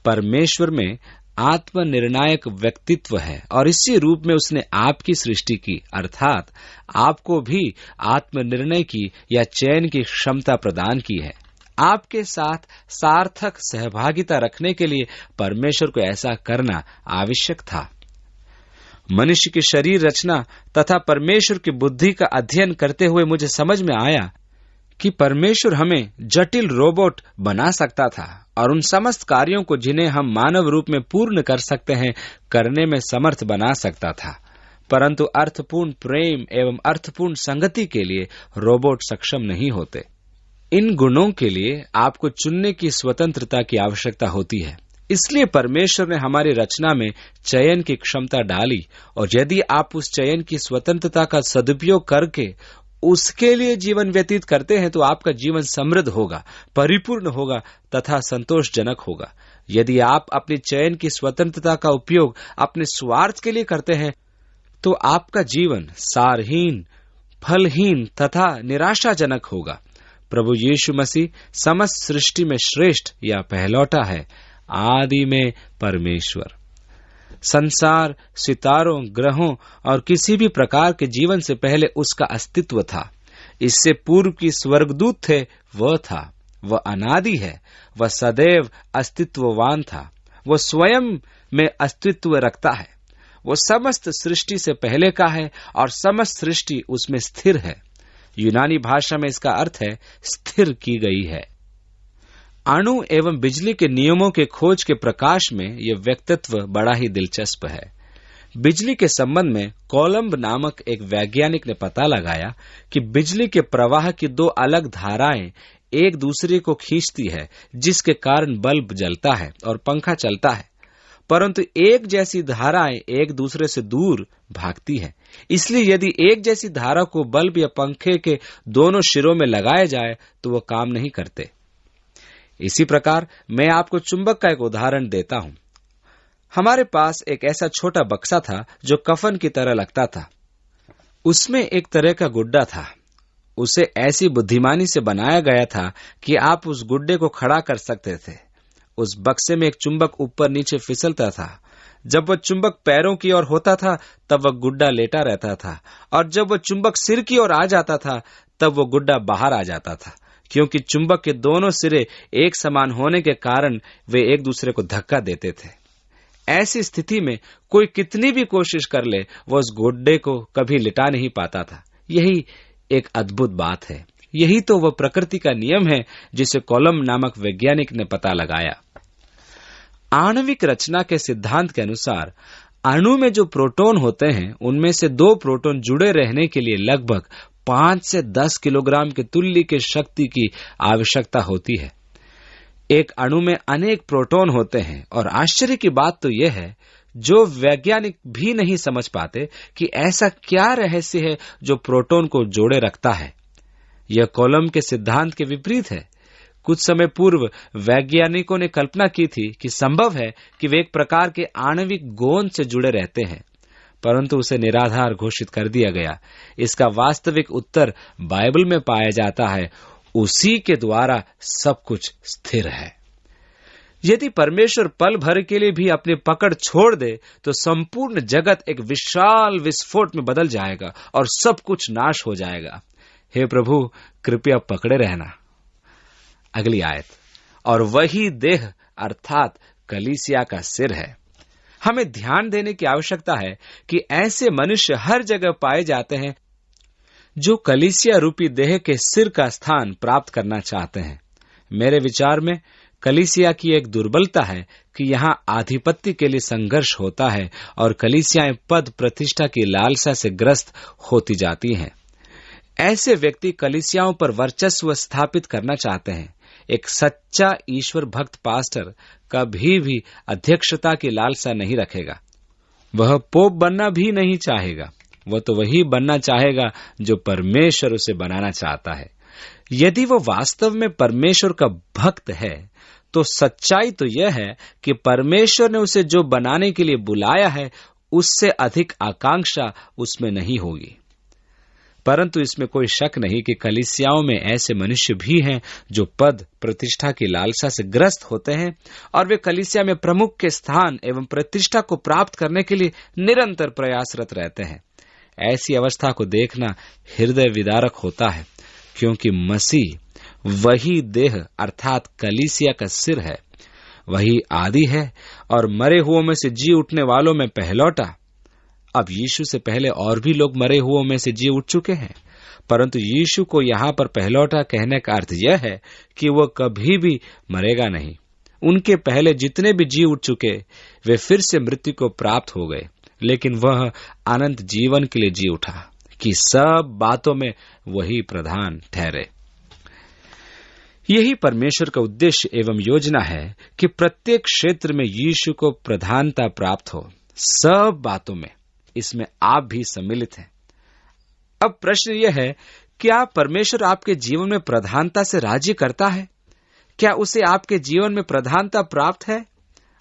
S1: परमेश्वर में आत्मनिर्णायक व्यक्तित्व है और इसी रूप में उसने आपकी सृष्टि की, अर्थात आपको भी आत्मनिर्णय की या चयन की क्षमता प्रदान की है। आपके साथ सार्थक सहभागिता रखने के लिए परमेश्वर को ऐसा करना आवश्यक था। मनुष्य की शरीर रचना तथा परमेश्वर की बुद्धि का अध्ययन करते हुए मुझे समझ में आया कि परमेश्वर हमें जटिल रोबोट बना सकता था और उन समस्त कार्यों को जिन्हें हम मानव रूप में पूर्ण कर सकते हैं करने में समर्थ बना सकता था, परंतु अर्थपूर्ण प्रेम एवं अर्थपूर्ण संगति के लिए रोबोट सक्षम नहीं होते। इन गुणों के लिए आपको चुनने की स्वतंत्रता की आवश्यकता होती है। इसलिए परमेश्वर ने हमारी रचना में चयन की क्षमता डाली और यदि आप उस चयन की स्वतंत्रता का सदुपयोग करके उसके लिए जीवन व्यतीत करते हैं तो आपका जीवन समृद्ध होगा, परिपूर्ण होगा तथा संतोषजनक होगा। यदि आप अपनी चयन की स्वतंत्रता का उपयोग अपने स्वार्थ के लिए करते हैं तो आपका जीवन सारहीन, फलहीन तथा निराशाजनक होगा। प्रभु यीशु मसीह समस्त सृष्टि में श्रेष्ठ या पहलौठा है। आदि में परमेश्वर संसार, सितारों, ग्रहों और किसी भी प्रकार के जीवन से पहले उसका अस्तित्व था। इससे पूर्व की स्वर्गदूत थे, वह था। वह अनादि है। वह सदैव अस्तित्ववान था। वह स्वयं में अस्तित्व रखता है। वह समस्त सृष्टि से पहले का है और समस्त सृष्टि उसमें स्थिर है। यूनानी भाषा में इसका अर्थ है स्थिर की गई है। अणु एवं बिजली के नियमों के खोज के प्रकाश में यह व्यक्तित्व बड़ा ही दिलचस्प है। बिजली के संबंध में कोलंब नामक एक वैज्ञानिक ने पता लगाया कि बिजली के प्रवाह की दो अलग धाराएं एक दूसरे को खींचती है, जिसके कारण बल्ब जलता है और पंखा चलता है, परंतु एक जैसी धाराएं एक दूसरे से दूर भागती है। इसलिए यदि एक जैसी धारा को बल्ब या पंखे के दोनों सिरों में लगाया जाए तो वह काम नहीं करते। इसी प्रकार मैं आपको चुंबक का एक उदाहरण देता हूं। हमारे पास एक ऐसा छोटा बक्सा था जो कफन की तरह लगता था। उसमें एक तरह का गुड्डा था। उसे ऐसी बुद्धिमानी से बनाया गया था कि आप उस गुड्डे को खड़ा कर सकते थे। उस बक्से में एक चुंबक ऊपर नीचे फिसलता था। जब वह चुंबक पैरों की ओर होता था तब वह गुड्डा लेटा रहता था, और जब वह चुंबक सिर की ओर आ जाता था तब वह गुड्डा बाहर आ जाता था, क्योंकि चुंबक के दोनों सिरे एक समान होने के कारण वे एक दूसरे को धक्का देते थे। ऐसी स्थिति में कोई कितनी भी कोशिश कर ले, वह उस गुड्डे को कभी लिटा नहीं पाता था। यही एक अद्भुत बात है। यही तो वह प्रकृति का नियम है जिसे कॉलम नामक वैज्ञानिक ने पता लगाया। आणविक रचना के सिद्धांत के अनुसार अणु में जो प्रोटॉन होते हैं उनमें से 2 प्रोटॉन जुड़े रहने के लिए लगभग 5 से 10 किलोग्राम के तुल्य की शक्ति की आवश्यकता होती है। एक अणु में अनेक प्रोटॉन होते हैं, और आश्चर्य की बात तो यह है, जो वैज्ञानिक भी नहीं समझ पाते कि ऐसा क्या रहस्य है जो प्रोटॉन को जोड़े रखता है। यह कॉलम के सिद्धांत के विपरीत है। कुछ समय पूर्व वैज्ञानिकों ने कल्पना की थी कि संभव है कि वे एक प्रकार के आणविक गोंद से जुड़े रहते हैं, परंतु उसे निराधार घोषित कर दिया गया। इसका वास्तविक उत्तर बाइबल में पाया जाता है। उसी के द्वारा सब कुछ स्थिर है। यदि परमेश्वर पल भर के लिए भी अपनी पकड़ छोड़ दे तो संपूर्ण जगत एक विशाल विस्फोट में बदल जाएगा और सब कुछ नाश हो जाएगा। हे प्रभु, कृपया पकड़े रहना। अगली आयत, और वही देह अर्थात कलीसिया का सिर है। हमें ध्यान देने की आवश्यकता है कि ऐसे मनुष्य हर जगह पाए जाते हैं जो कलीसिया रूपी देह के सिर का स्थान प्राप्त करना चाहते हैं। मेरे विचार में कलीसिया की एक दुर्बलता है कि यहाँ आधिपत्य के लिए संघर्ष होता है और कलीसियाएं पद प्रतिष्ठा की लालसा से ग्रस्त होती जाती हैं। ऐसे व्यक्ति कलीसियाओं पर वर्चस्व स्थापित करना चाहते हैं। एक सच्चा ईश्वर भक्त पास्टर कभी भी अध्यक्षता की लालसा नहीं रखेगा। वह पोप बनना भी नहीं चाहेगा। वह तो वही बनना चाहेगा जो परमेश्वर उसे बनाना चाहता है। यदि वह वास्तव में परमेश्वर का भक्त है तो सच्चाई तो यह है कि परमेश्वर ने उसे जो बनाने के लिए बुलाया है उससे अधिक आकांक्षा उसमें नहीं होगी। परंतु इसमें कोई शक नहीं कि कलीसियाओं में ऐसे मनुष्य भी हैं जो पद प्रतिष्ठा की लालसा से ग्रस्त होते हैं और वे कलीसिया में प्रमुख के स्थान एवं प्रतिष्ठा को प्राप्त करने के लिए निरंतर प्रयासरत रहते हैं। ऐसी अवस्था को देखना हृदय विदारक होता है, क्योंकि मसीह वही देह अर्थात कलीसिया का सिर है। वही आदि है और मरे हुओं में से जी उठने वालों में पहलौटा। अब यीशु से पहले और भी लोग मरे हुओं में से जी उठ चुके हैं, परंतु यीशु को यहाँ पर पहलौटा कहने का अर्थ यह है कि वह कभी भी मरेगा नहीं। उनके पहले जितने भी जी उठ चुके वे फिर से मृत्यु को प्राप्त हो गए, लेकिन वह अनंत जीवन के लिए जी उठा कि सब बातों में वही प्रधान ठहरे। यही परमेश्वर का उद्देश्य एवं योजना है कि प्रत्येक क्षेत्र में यीशु को प्रधानता प्राप्त हो, सब बातों में। इसमें आप भी सम्मिलित हैं। अब प्रश्न यह है, क्या परमेश्वर आपके जीवन में प्रधानता से राज्य करता है? क्या उसे आपके जीवन में प्रधानता प्राप्त है?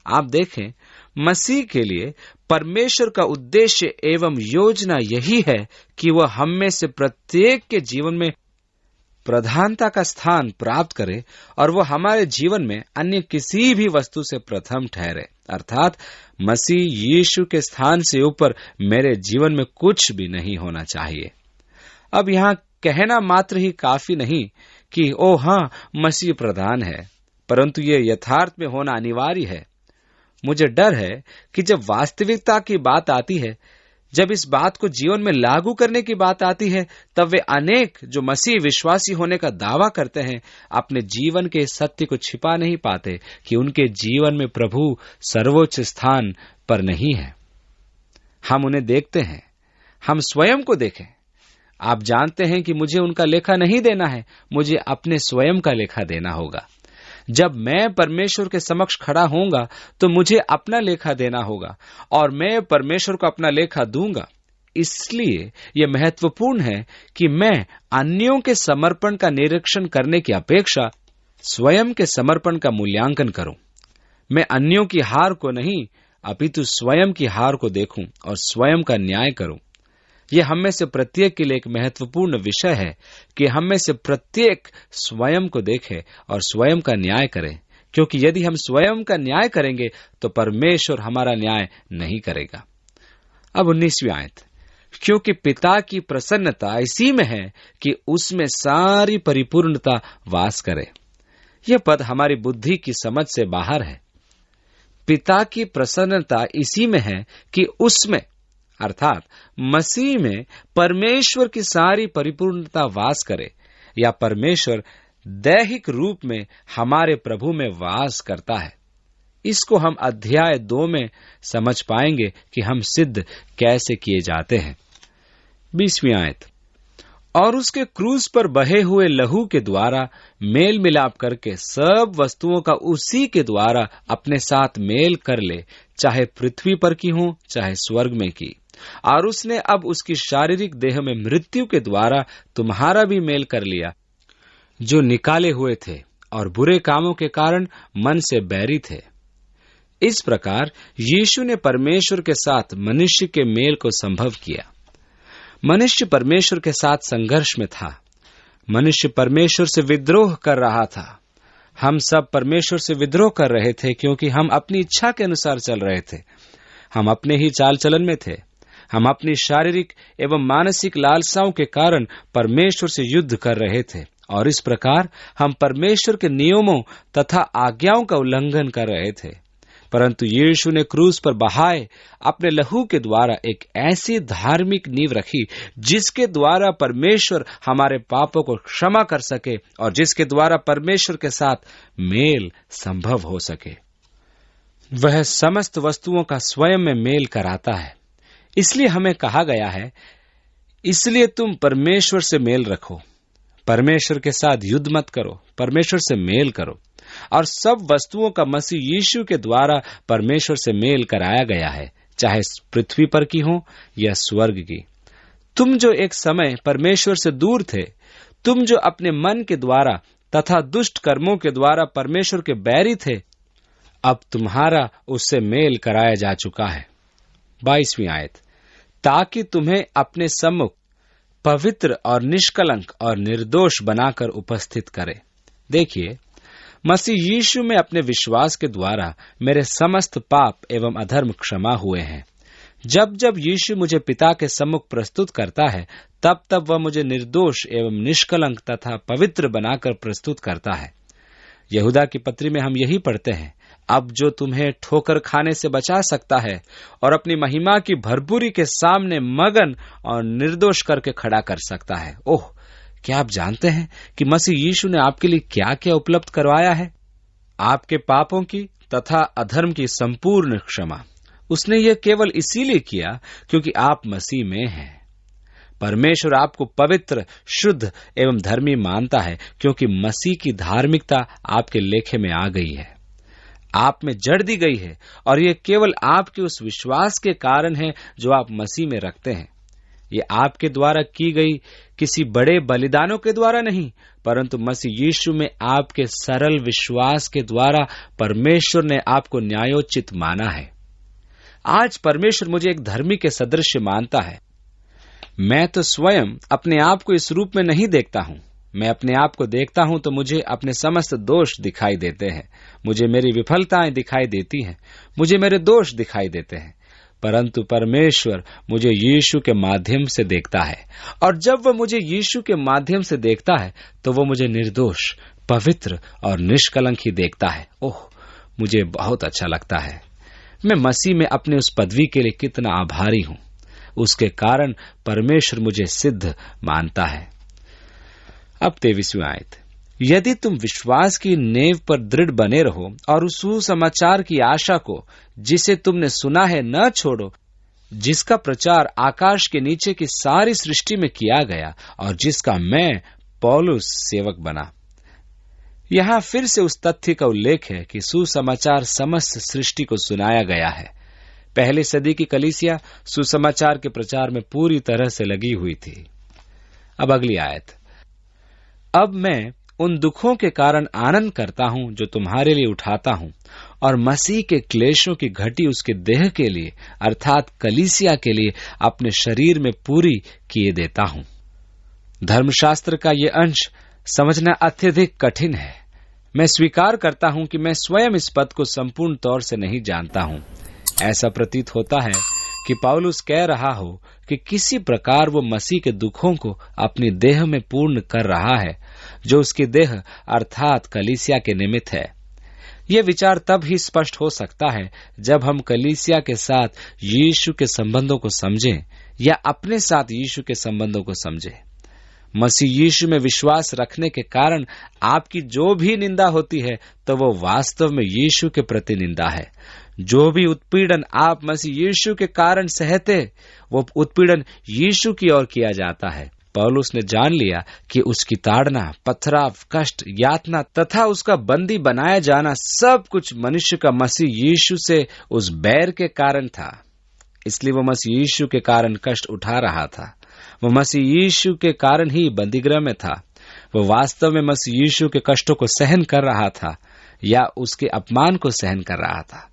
S1: आप देखें, मसीह के लिए परमेश्वर का उद्देश्य एवं योजना यही है कि वह हम में से प्रत्येक के जीवन में प्रधानता का स्थान प्राप्त करे और वह हमारे जीवन में अन्य किसी भी वस्तु से प्रथम ठहरे। अर्थात मसीह यीशु के स्थान से ऊपर मेरे जीवन में कुछ भी नहीं होना चाहिए। अब यहाँ कहना मात्र ही काफी नहीं कि ओ हाँ, मसीह प्रधान है, परंतु ये यथार्थ में होना अनिवार्य है। मुझे डर है कि जब वास्तविकता की बात आती है, जब इस बात को जीवन में लागू करने की बात आती है, तब वे अनेक जो मसीह विश्वासी होने का दावा करते हैं अपने जीवन के सत्य को छिपा नहीं पाते कि उनके जीवन में प्रभु सर्वोच्च स्थान पर नहीं है। हम उन्हें देखते हैं, हम स्वयं को देखें। आप जानते हैं कि मुझे उनका लेखा नहीं देना है, मुझे अपने स्वयं का लेखा देना होगा। जब मैं परमेश्वर के समक्ष खड़ा होऊंगा तो मुझे अपना लेखा देना होगा और मैं परमेश्वर को अपना लेखा दूंगा। इसलिए यह महत्वपूर्ण है कि मैं अन्यों के समर्पण का निरीक्षण करने की अपेक्षा स्वयं के समर्पण का मूल्यांकन करूं। मैं अन्यों की हार को नहीं अपितु स्वयं की हार को देखूं और स्वयं का न्याय करूं। यह हम में से प्रत्येक के लिए एक महत्वपूर्ण विषय है कि हम में से प्रत्येक स्वयं को देखे और स्वयं का न्याय करे, क्योंकि यदि हम स्वयं का न्याय करेंगे तो परमेश्वर हमारा न्याय नहीं करेगा। अब 19वीं आयत, क्योंकि पिता की प्रसन्नता इसी में है कि उसमें सारी परिपूर्णता वास करे। यह पद हमारी बुद्धि की समझ से बाहर है। पिता की प्रसन्नता इसी में है कि उसमें, अर्थात मसीह में परमेश्वर की सारी परिपूर्णता वास करे, या परमेश्वर दैहिक रूप में हमारे प्रभु में वास करता है। इसको हम अध्याय 2 में समझ पाएंगे कि हम सिद्ध कैसे किए जाते हैं। 20वीं आयत, और उसके क्रूस पर बहे हुए लहू के द्वारा मेल मिलाप करके सब वस्तुओं का उसी के द्वारा अपने साथ मेल कर ले, चाहे पृथ्वी पर की हो चाहे स्वर्ग में की। और उसने अब उसकी शारीरिक देह में मृत्यु के द्वारा तुम्हारा भी मेल कर लिया, जो निकाले हुए थे और बुरे कामों के कारण मन से बैरी थे। इस प्रकार यीशु ने परमेश्वर के साथ मनुष्य के मेल को संभव किया। मनुष्य परमेश्वर के साथ संघर्ष में था। मनुष्य परमेश्वर से विद्रोह कर रहा था। हम सब परमेश्वर से विद्रोह कर रहे थे, क्योंकि हम अपनी इच्छा के अनुसार चल रहे थे। हम अपने ही चाल चलन में थे। हम अपनी शारीरिक एवं मानसिक लालसाओं के कारण परमेश्वर से युद्ध कर रहे थे, और इस प्रकार हम परमेश्वर के नियमों तथा आज्ञाओं का उल्लंघन कर रहे थे। परंतु यीशु ने क्रूस पर बहाए अपने लहू के द्वारा एक ऐसी धार्मिक नींव रखी जिसके द्वारा परमेश्वर हमारे पापों को क्षमा कर सके और जिसके द्वारा परमेश्वर के साथ मेल संभव हो सके। वह समस्त वस्तुओं का स्वयं में मेल कराता है। इसलिए हमें कहा गया है, इसलिए तुम परमेश्वर से मेल रखो। परमेश्वर के साथ युद्ध मत करो, परमेश्वर से मेल करो। और सब वस्तुओं का मसीह यीशु के द्वारा परमेश्वर से मेल कराया गया है, चाहे पृथ्वी पर की हो या स्वर्ग की। तुम जो एक समय परमेश्वर से दूर थे, तुम जो अपने मन के द्वारा तथा दुष्ट कर्मों के द्वारा परमेश्वर के बैरी थे, अब तुम्हारा उससे मेल कराया जा चुका है। 22वीं आयत, ताकि तुम्हें अपने सम्मुख पवित्र और निष्कलंक और निर्दोष बनाकर उपस्थित करे। देखिए, मसीह यीशु में अपने विश्वास के द्वारा मेरे समस्त पाप एवं अधर्म क्षमा हुए हैं। जब जब यीशु मुझे पिता के सम्मुख प्रस्तुत करता है, तब तब वह मुझे निर्दोष एवं निष्कलंक तथा पवित्र बनाकर प्रस्तुत करता है। यहूदा की पत्री में हम यही पढ़ते हैं, अब जो तुम्हें ठोकर खाने से बचा सकता है और अपनी महिमा की भरपूरी के सामने मगन और निर्दोष करके खड़ा कर सकता है। ओह, क्या आप जानते हैं कि मसीह यीशु ने आपके लिए क्या क्या उपलब्ध करवाया है? आपके पापों की तथा अधर्म की संपूर्ण क्षमा। उसने यह केवल इसीलिए किया क्योंकि आप मसीह में हैं। परमेश्वर आपको पवित्र, शुद्ध एवं धर्मी मानता है, क्योंकि मसीह की धार्मिकता आपके लेखे में आ गई है, आप में जड़ दी गई है, और यह केवल आपके उस विश्वास के कारण है जो आप मसीह में रखते हैं। ये आपके द्वारा की गई किसी बड़े बलिदानों के द्वारा नहीं, परंतु मसीह यीशु में आपके सरल विश्वास के द्वारा परमेश्वर ने आपको न्यायोचित माना है। आज परमेश्वर मुझे एक धर्मी के सदृश मानता है। मैं तो स्वयं अपने आप को इस रूप में नहीं देखता हूं। मैं अपने आप को देखता हूं तो मुझे अपने समस्त दोष दिखाई देते हैं, मुझे मेरी विफलताएं दिखाई देती हैं, मुझे मेरे दोष दिखाई देते हैं। परंतु परमेश्वर मुझे यीशु के माध्यम से देखता है, और जब वह मुझे यीशु के माध्यम से देखता है तो वह मुझे निर्दोष, पवित्र और निष्कलंक ही देखता है। ओह, मुझे बहुत अच्छा लगता है। मैं मसीह में अपने उस पदवी के लिए कितना आभारी हूं। उसके कारण परमेश्वर मुझे सिद्ध मानता है। अब 23वीं आयत, यदि तुम विश्वास की नेव पर दृढ़ बने रहो और उस सुसमाचार की आशा को जिसे तुमने सुना है न छोड़ो, जिसका प्रचार आकाश के नीचे की सारी सृष्टि में किया गया और जिसका मैं पौलुस सेवक बना। यहां फिर से उस तथ्य का उल्लेख है कि सुसमाचार समस्त सृष्टि को सुनाया गया है। पहली सदी की कलीसिया सुसमाचार के प्रचार में पूरी तरह से लगी हुई थी। अब अगली आयत, अब मैं उन दुखों के कारण आनंद करता हूं जो तुम्हारे लिए उठाता हूं, और मसीह के क्लेशों की घटी उसके देह के लिए अर्थात कलीसिया के लिए अपने शरीर में पूरी किए देता हूं। धर्मशास्त्र का ये अंश समझना अत्यधिक कठिन है। मैं स्वीकार करता हूं कि मैं स्वयं इस पद को संपूर्ण तौर से नहीं जानता हूं। ऐसा प्रतीत होता है कि पौलुस कह रहा हो कि किसी प्रकार वो मसीह के दुखों को अपनी देह में पूर्ण कर रहा है, जो उसकी देह अर्थात कलीसिया के निमित्त है। ये विचार तब ही स्पष्ट हो सकता है जब हम कलीसिया के साथ यीशु के संबंधों को समझें या अपने साथ यीशु के संबंधों को समझें। मसीह यीशु में विश्वास रखने के कारण आपकी जो भी निंदा होती है तो वो वास्तव में यीशु के प्रति निंदा है। जो भी उत्पीड़न आप मसीह यीशु के कारण सहते, वो उत्पीड़न यीशु की ओर किया जाता है। पौलुस ने जान लिया कि उसकी ताड़ना, पथराव, कष्ट, यातना तथा उसका बंदी बनाया जाना सब कुछ मनुष्य का मसीह यीशु से उस बैर के कारण था। इसलिए वो मसीह यीशु के कारण कष्ट उठा रहा था। वो मसीह यीशु के कारण ही बंदीगृह में था। वो वास्तव में मसीह यीशु के कष्टों को सहन कर रहा था या उसके अपमान को सहन कर रहा था।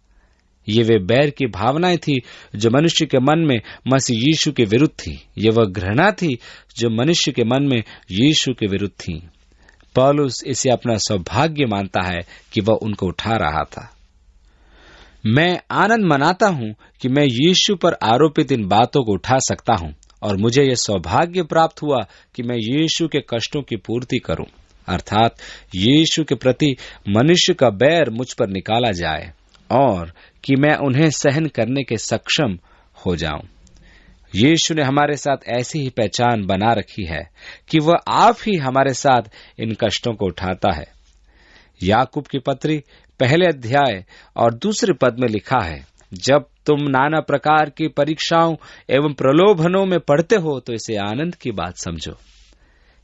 S1: ये वे बैर की भावनाएं थी जो मनुष्य के मन में मसीह यीशु के विरुद्ध थी। ये वह घृणा थी जो मनुष्य के मन में यीशु के विरुद्ध थी। पौलुस इसे अपना सौभाग्य मानता है कि वह उनको उठा रहा था। मैं आनंद मनाता हूं कि मैं यीशु पर आरोपित इन बातों को उठा सकता हूं, और मुझे यह सौभाग्य प्राप्त हुआ कि मैं यीशु के कष्टों की पूर्ति करूं, अर्थात यीशु के प्रति मनुष्य का बैर मुझ पर निकाला जाए और कि मैं उन्हें सहन करने के सक्षम हो जाऊं। यीशु ने हमारे साथ ऐसी ही पहचान बना रखी है कि वह आप ही हमारे साथ इन कष्टों को उठाता है। याकूब की पत्री पहले अध्याय और दूसरे पद में लिखा है, जब तुम नाना प्रकार की परीक्षाओं एवं प्रलोभनों में पड़ते हो तो इसे आनंद की बात समझो।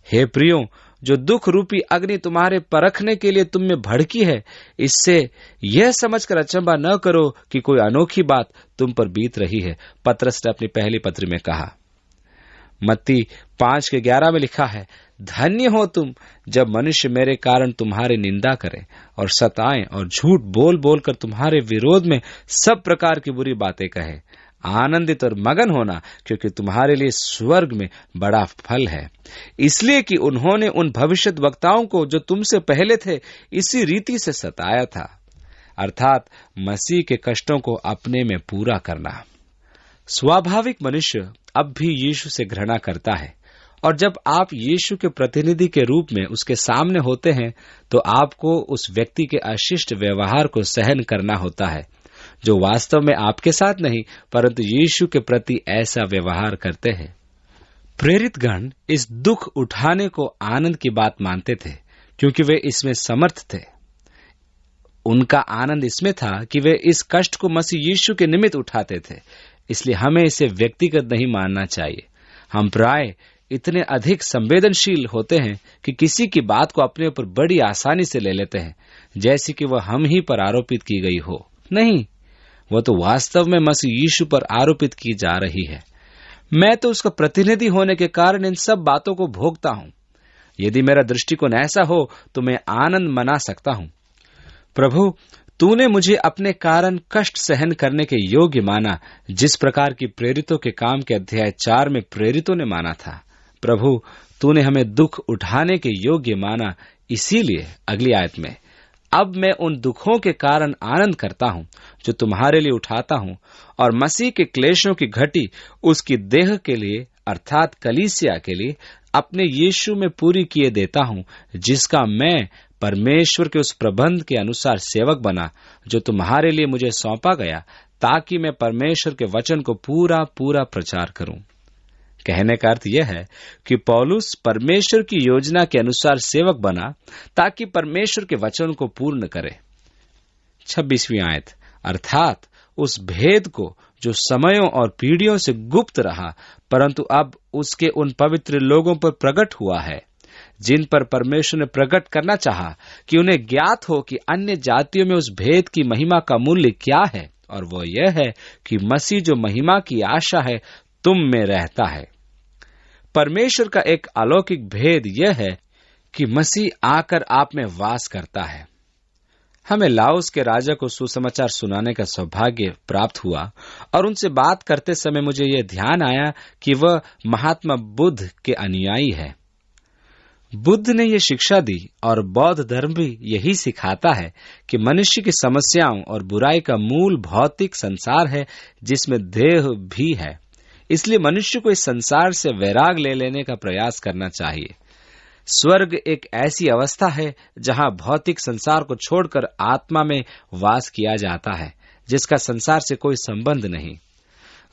S1: हे प्रियो, जो दुख रूपी अग्नि तुम्हारे परखने के लिए तुम में भड़की है, इससे यह समझकर अचंभा न करो कि कोई अनोखी बात तुम पर बीत रही है। पतरस ने अपनी पहली पत्री में कहा। मत्ती 5:11 में लिखा है, धन्य हो तुम जब मनुष्य मेरे कारण तुम्हारी निंदा करे और सताएं और झूठ बोल बोल कर तुम्हारे विरोध में सब प्रकार की बुरी बातें कहे। आनंदित और मगन होना, क्योंकि तुम्हारे लिए स्वर्ग में बड़ा फल है, इसलिए कि उन्होंने उन भविष्यत वक्ताओं को जो तुमसे पहले थे इसी रीति से सताया था, अर्थात मसीह के कष्टों को अपने में पूरा करना। स्वाभाविक मनुष्य अब भी यीशु से घृणा करता है, और जब आप यीशु के प्रतिनिधि के रूप में उसके सामने होते हैं तो आपको उस व्यक्ति के अशिष्ट व्यवहार को सहन करना होता है, जो वास्तव में आपके साथ नहीं परंतु यीशु के प्रति ऐसा व्यवहार करते हैं। प्रेरित गण इस दुख उठाने को आनंद की बात मानते थे, क्योंकि वे इसमें समर्थ थे। उनका आनंद इसमें था कि वे इस कष्ट को मसीह यीशु के निमित्त उठाते थे, इसलिए हमें इसे व्यक्तिगत नहीं मानना चाहिए। हम प्राय इतने अधिक संवेदनशील होते हैं कि किसी की बात को अपने ऊपर बड़ी आसानी से ले लेते हैं, जैसे कि वह हम ही पर आरोपित की गई हो। नहीं, वह तो वास्तव में मसीह यीशु पर आरोपित की जा रही है। मैं तो उसका प्रतिनिधि होने के कारण इन सब बातों को भोगता हूं। यदि मेरा दृष्टिकोण ऐसा हो तो मैं आनंद मना सकता हूं। प्रभु, तूने मुझे अपने कारण कष्ट सहन करने के योग्य माना, जिस प्रकार की प्रेरितों के काम के अध्याय 4 में प्रेरितों ने माना था। प्रभु, तूने हमें दुख उठाने के योग्य माना, इसीलिए अगली आयत में, अब मैं उन दुखों के कारण आनंद करता हूं जो तुम्हारे लिए उठाता हूं, और मसीह के क्लेशों की घटी उसकी देह के लिए अर्थात कलीसिया के लिए अपने यीशु में पूरी किए देता हूं, जिसका मैं परमेश्वर के उस प्रबंध के अनुसार सेवक बना जो तुम्हारे लिए मुझे सौंपा गया, ताकि मैं परमेश्वर के वचन को पूरा पूरा प्रचार करूं। कहने का अर्थ यह है कि पौलुस परमेश्वर की योजना के अनुसार सेवक बना ताकि परमेश्वर के वचन को पूर्ण करे। 26वीं आयत, अर्थात उस भेद को जो समयों और पीढ़ियों से गुप्त रहा परंतु अब उसके उन पवित्र लोगों पर प्रकट हुआ है, जिन पर परमेश्वर ने प्रकट करना चाहा कि उन्हें ज्ञात हो कि अन्य जातियों में उस भेद की महिमा का मूल्य क्या है, और वह यह है कि मसीह जो महिमा की आशा है तुम में रहता है। परमेश्वर का एक अलौकिक भेद यह है कि मसीह आकर आप में वास करता है। हमें लाओस के राजा को सुसमाचार सुनाने का सौभाग्य प्राप्त हुआ और उनसे बात करते समय मुझे यह ध्यान आया कि वह महात्मा बुद्ध के अनुयायी है। बुद्ध ने यह शिक्षा दी और बौद्ध धर्म भी यही सिखाता है कि मनुष्य की समस्याओं और बुराई का मूल भौतिक संसार है जिसमें देह भी है। इसलिए मनुष्य को इस संसार से वैराग ले लेने का प्रयास करना चाहिए। स्वर्ग एक ऐसी अवस्था है जहां भौतिक संसार को छोड़कर आत्मा में वास किया जाता है, जिसका संसार से कोई संबंध नहीं।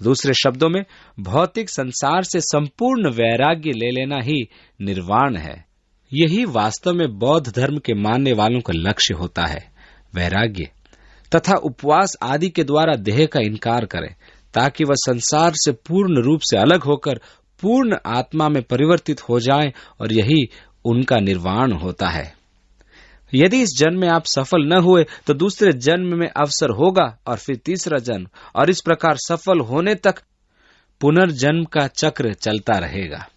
S1: दूसरे शब्दों में, भौतिक संसार से संपूर्ण वैराग्य ले लेना ही निर्वाण है। यही वास्तव में बौद्ध धर्म के मानने वालों का लक्ष्य होता है, वैराग्य तथा उपवास आदि के द्वारा देह का इनकार करें, ताकि वह संसार से पूर्ण रूप से अलग होकर पूर्ण आत्मा में परिवर्तित हो जाएं, और यही उनका निर्वाण होता है। यदि इस जन्म में आप सफल न हुए तो दूसरे जन्म में अवसर होगा और फिर तीसरा जन्म, और इस प्रकार सफल होने तक पुनर्जन्म का चक्र चलता रहेगा।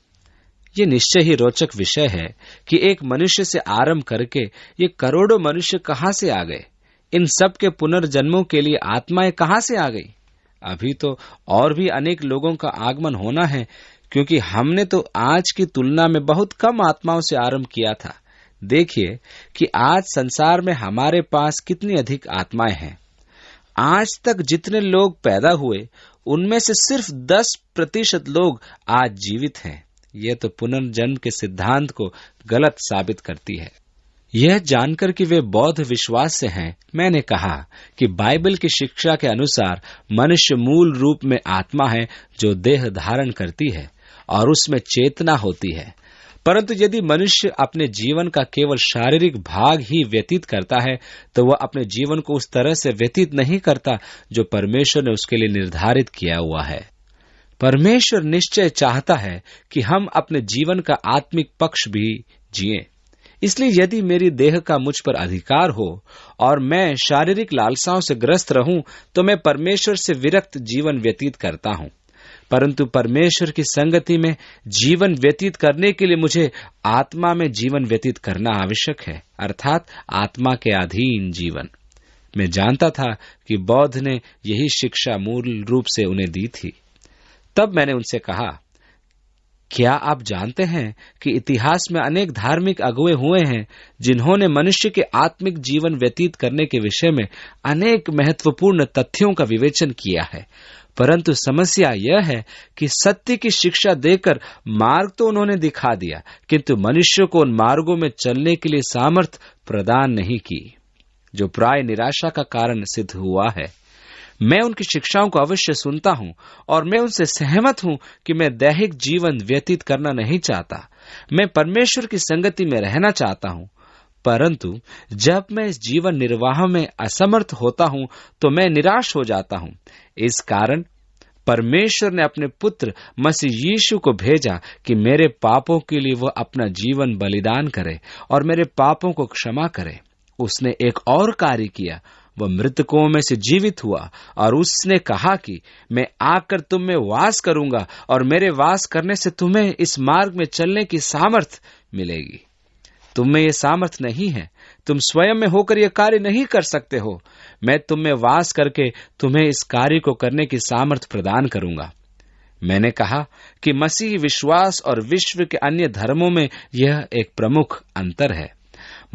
S1: ये निश्चय ही रोचक विषय है कि एक मनुष्य से आरंभ करके ये करोड़ों मनुष्य कहां से आ गए। इन सब के पुनर्जन्मों के लिए आत्माएं कहां से आ गई। अभी तो और भी अनेक लोगों का आगमन होना है, क्योंकि हमने तो आज की तुलना में बहुत कम आत्माओं से आरंभ किया था। देखिए कि आज संसार में हमारे पास कितनी अधिक आत्माएं हैं। आज तक जितने लोग पैदा हुए उनमें से सिर्फ 10% लोग आज जीवित हैं। यह तो पुनर्जन्म के सिद्धांत को गलत साबित करती है। यह जानकर कि वे बौद्ध विश्वास से हैं, मैंने कहा कि बाइबल की शिक्षा के अनुसार मनुष्य मूल रूप में आत्मा है जो देह धारण करती है और उसमें चेतना होती है। परंतु यदि मनुष्य अपने जीवन का केवल शारीरिक भाग ही व्यतीत करता है तो वह अपने जीवन को उस तरह से व्यतीत नहीं करता जो परमेश्वर ने उसके लिए निर्धारित किया हुआ है। परमेश्वर निश्चय चाहता है कि हम अपने जीवन का आत्मिक पक्ष भी जिएं। इसलिए यदि मेरी देह का मुझ पर अधिकार हो और मैं शारीरिक लालसाओं से ग्रस्त रहूं तो मैं परमेश्वर से विरक्त जीवन व्यतीत करता हूं। परंतु परमेश्वर की संगति में जीवन व्यतीत करने के लिए मुझे आत्मा में जीवन व्यतीत करना आवश्यक है, अर्थात आत्मा के अधीन जीवन। मैं जानता था कि बौद्ध ने यही शिक्षा मूल रूप से उन्हें दी थी। तब मैंने उनसे कहा, क्या आप जानते हैं कि इतिहास में अनेक धार्मिक अगुवे हुए हैं जिन्होंने मनुष्य के आत्मिक जीवन व्यतीत करने के विषय में अनेक महत्वपूर्ण तथ्यों का विवेचन किया है, परंतु समस्या यह है कि सत्य की शिक्षा देकर मार्ग तो उन्होंने दिखा दिया, किंतु मनुष्य को उन मार्गों में चलने के लिए सामर्थ प्रदान नहीं की, जो प्राय निराशा का कारण सिद्ध हुआ है। मैं उनकी शिक्षाओं को अवश्य सुनता हूं और मैं उनसे सहमत हूं कि मैं दैहिक जीवन व्यतीत करना नहीं चाहता। मैं परमेश्वर की संगति में रहना चाहता हूं, परंतु जब मैं इस जीवन निर्वाह में असमर्थ होता हूं तो मैं निराश हो जाता हूं। इस कारण परमेश्वर ने अपने पुत्र मसीह यीशु को भेजा कि मेरे पापों के लिए वह अपना जीवन बलिदान करे और मेरे पापों को क्षमा करे। उसने एक और कार्य किया, वह मृतकों में से जीवित हुआ और उसने कहा कि मैं आकर तुम में वास करूंगा और मेरे वास करने से तुम्हें इस मार्ग में चलने की सामर्थ मिलेगी। तुम में यह सामर्थ नहीं है, तुम स्वयं में होकर यह कार्य नहीं कर सकते हो। मैं तुम में वास करके तुम्हें इस कार्य को करने की सामर्थ प्रदान करूंगा। मैंने कहा कि मसीह विश्वास और विश्व के अन्य धर्मों में यह एक प्रमुख अंतर है।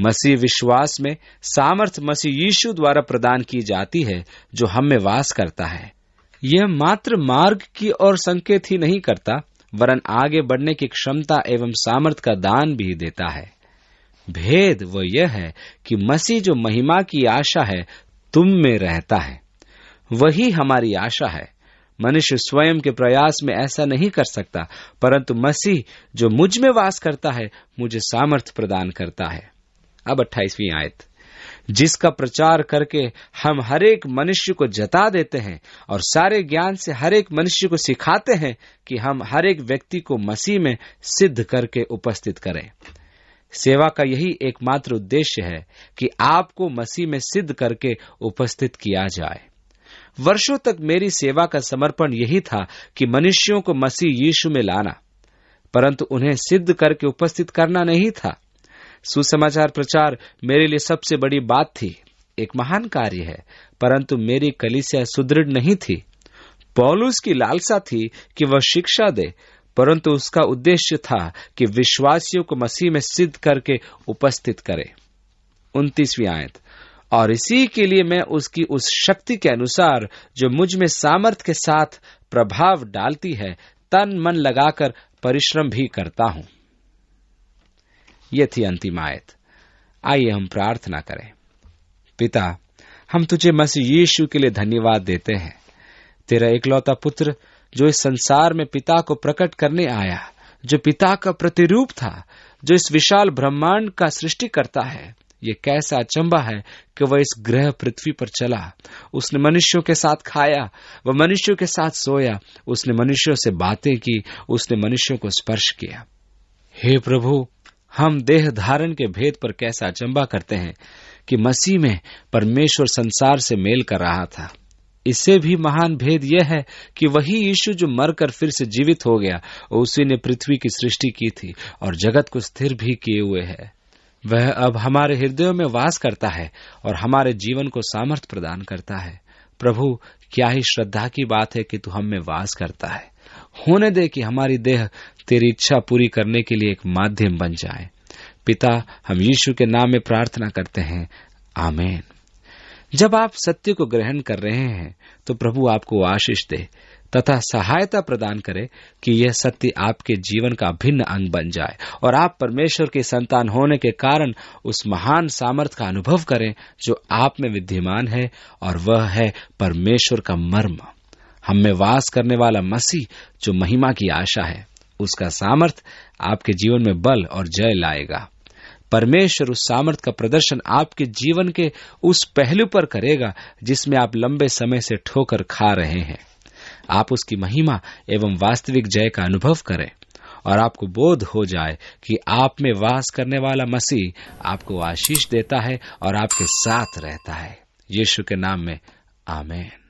S1: मसीह विश्वास में सामर्थ मसीह यीशु द्वारा प्रदान की जाती है जो हम में वास करता है। यह मात्र मार्ग की ओर संकेत ही नहीं करता, वरन आगे बढ़ने की क्षमता एवं सामर्थ का दान भी देता है। भेद वो यह है कि मसीह जो महिमा की आशा है तुम में रहता है, वही हमारी आशा है। मनुष्य स्वयं के प्रयास में ऐसा नहीं कर सकता, परंतु मसीह जो मुझ में वास करता है मुझे सामर्थ प्रदान करता है। अब 28वीं आयत, जिसका प्रचार करके हम हरेक मनुष्य को जता देते हैं और सारे ज्ञान से हरेक मनुष्य को सिखाते हैं कि हम हरेक व्यक्ति को मसीह में सिद्ध करके उपस्थित करें। सेवा का यही एकमात्र उद्देश्य है कि आपको मसीह में सिद्ध करके उपस्थित किया जाए। वर्षों तक मेरी सेवा का समर्पण यही था कि मनुष्यों को मसीह यीशु में लाना, परंतु उन्हें सिद्ध करके उपस्थित करना नहीं था। सुसमाचार प्रचार मेरे लिए सबसे बड़ी बात थी, एक महान कार्य है, परंतु मेरी कलीसिया सुदृढ़ नहीं थी। पौलुस की लालसा थी कि वह शिक्षा दे, परंतु उसका उद्देश्य था कि विश्वासियों को मसीह में सिद्ध करके उपस्थित करे। 29वीं आयत, और इसी के लिए मैं उसकी उस शक्ति के अनुसार जो मुझ में सामर्थ के साथ प्रभाव डालती है, तन मन लगाकर परिश्रम भी करता हूं। यह थी अंतिम आयत। आइए हम प्रार्थना करें। पिता, हम तुझे मसीह यीशु के लिए धन्यवाद देते हैं, तेरा इकलौता पुत्र जो इस संसार में पिता को प्रकट करने आया, जो पिता का प्रतिरूप था, जो इस विशाल ब्रह्मांड का सृष्टि करता है। ये कैसा अचंभा है कि वह इस ग्रह पृथ्वी पर चला, उसने मनुष्यों के साथ खाया, वह मनुष्यों के साथ सोया, उसने मनुष्यों से बातें की, उसने मनुष्यों को स्पर्श किया। हे प्रभु, हम देह धारण के भेद पर कैसा अचंभा करते हैं कि मसीह में परमेश्वर संसार से मेल कर रहा था। इससे भी महान भेद यह है कि वही यीशु जो मरकर फिर से जीवित हो गया, उसी ने पृथ्वी की सृष्टि की थी और जगत को स्थिर भी किए हुए है। वह अब हमारे हृदयों में वास करता है और हमारे जीवन को सामर्थ्य प्रदान करता है। प्रभु, क्या ही श्रद्धा की बात है कि तू हम में वास करता है। होने दे कि हमारी देह तेरी इच्छा पूरी करने के लिए एक माध्यम बन जाए। पिता, हम यीशु के नाम में प्रार्थना करते हैं, आमीन। जब आप सत्य को ग्रहण कर रहे हैं तो प्रभु आपको आशीष दे तथा सहायता प्रदान करे कि यह सत्य आपके जीवन का अभिन्न अंग बन जाए और आप परमेश्वर के संतान होने के कारण उस महान सामर्थ का अनुभव करें जो आप में विद्यमान है, और वह है परमेश्वर का मर्म, हम में वास करने वाला मसीह जो महिमा की आशा है। उसका सामर्थ आपके जीवन में बल और जय लाएगा। परमेश्वर उस सामर्थ का प्रदर्शन आपके जीवन के उस पहलू पर करेगा जिसमें आप लंबे समय से ठोकर खा रहे हैं। आप उसकी महिमा एवं वास्तविक जय का अनुभव करें और आपको बोध हो जाए कि आप में वास करने वाला मसीह आपको आशीष देता है और आपके साथ रहता है। यीशु के नाम में आमीन।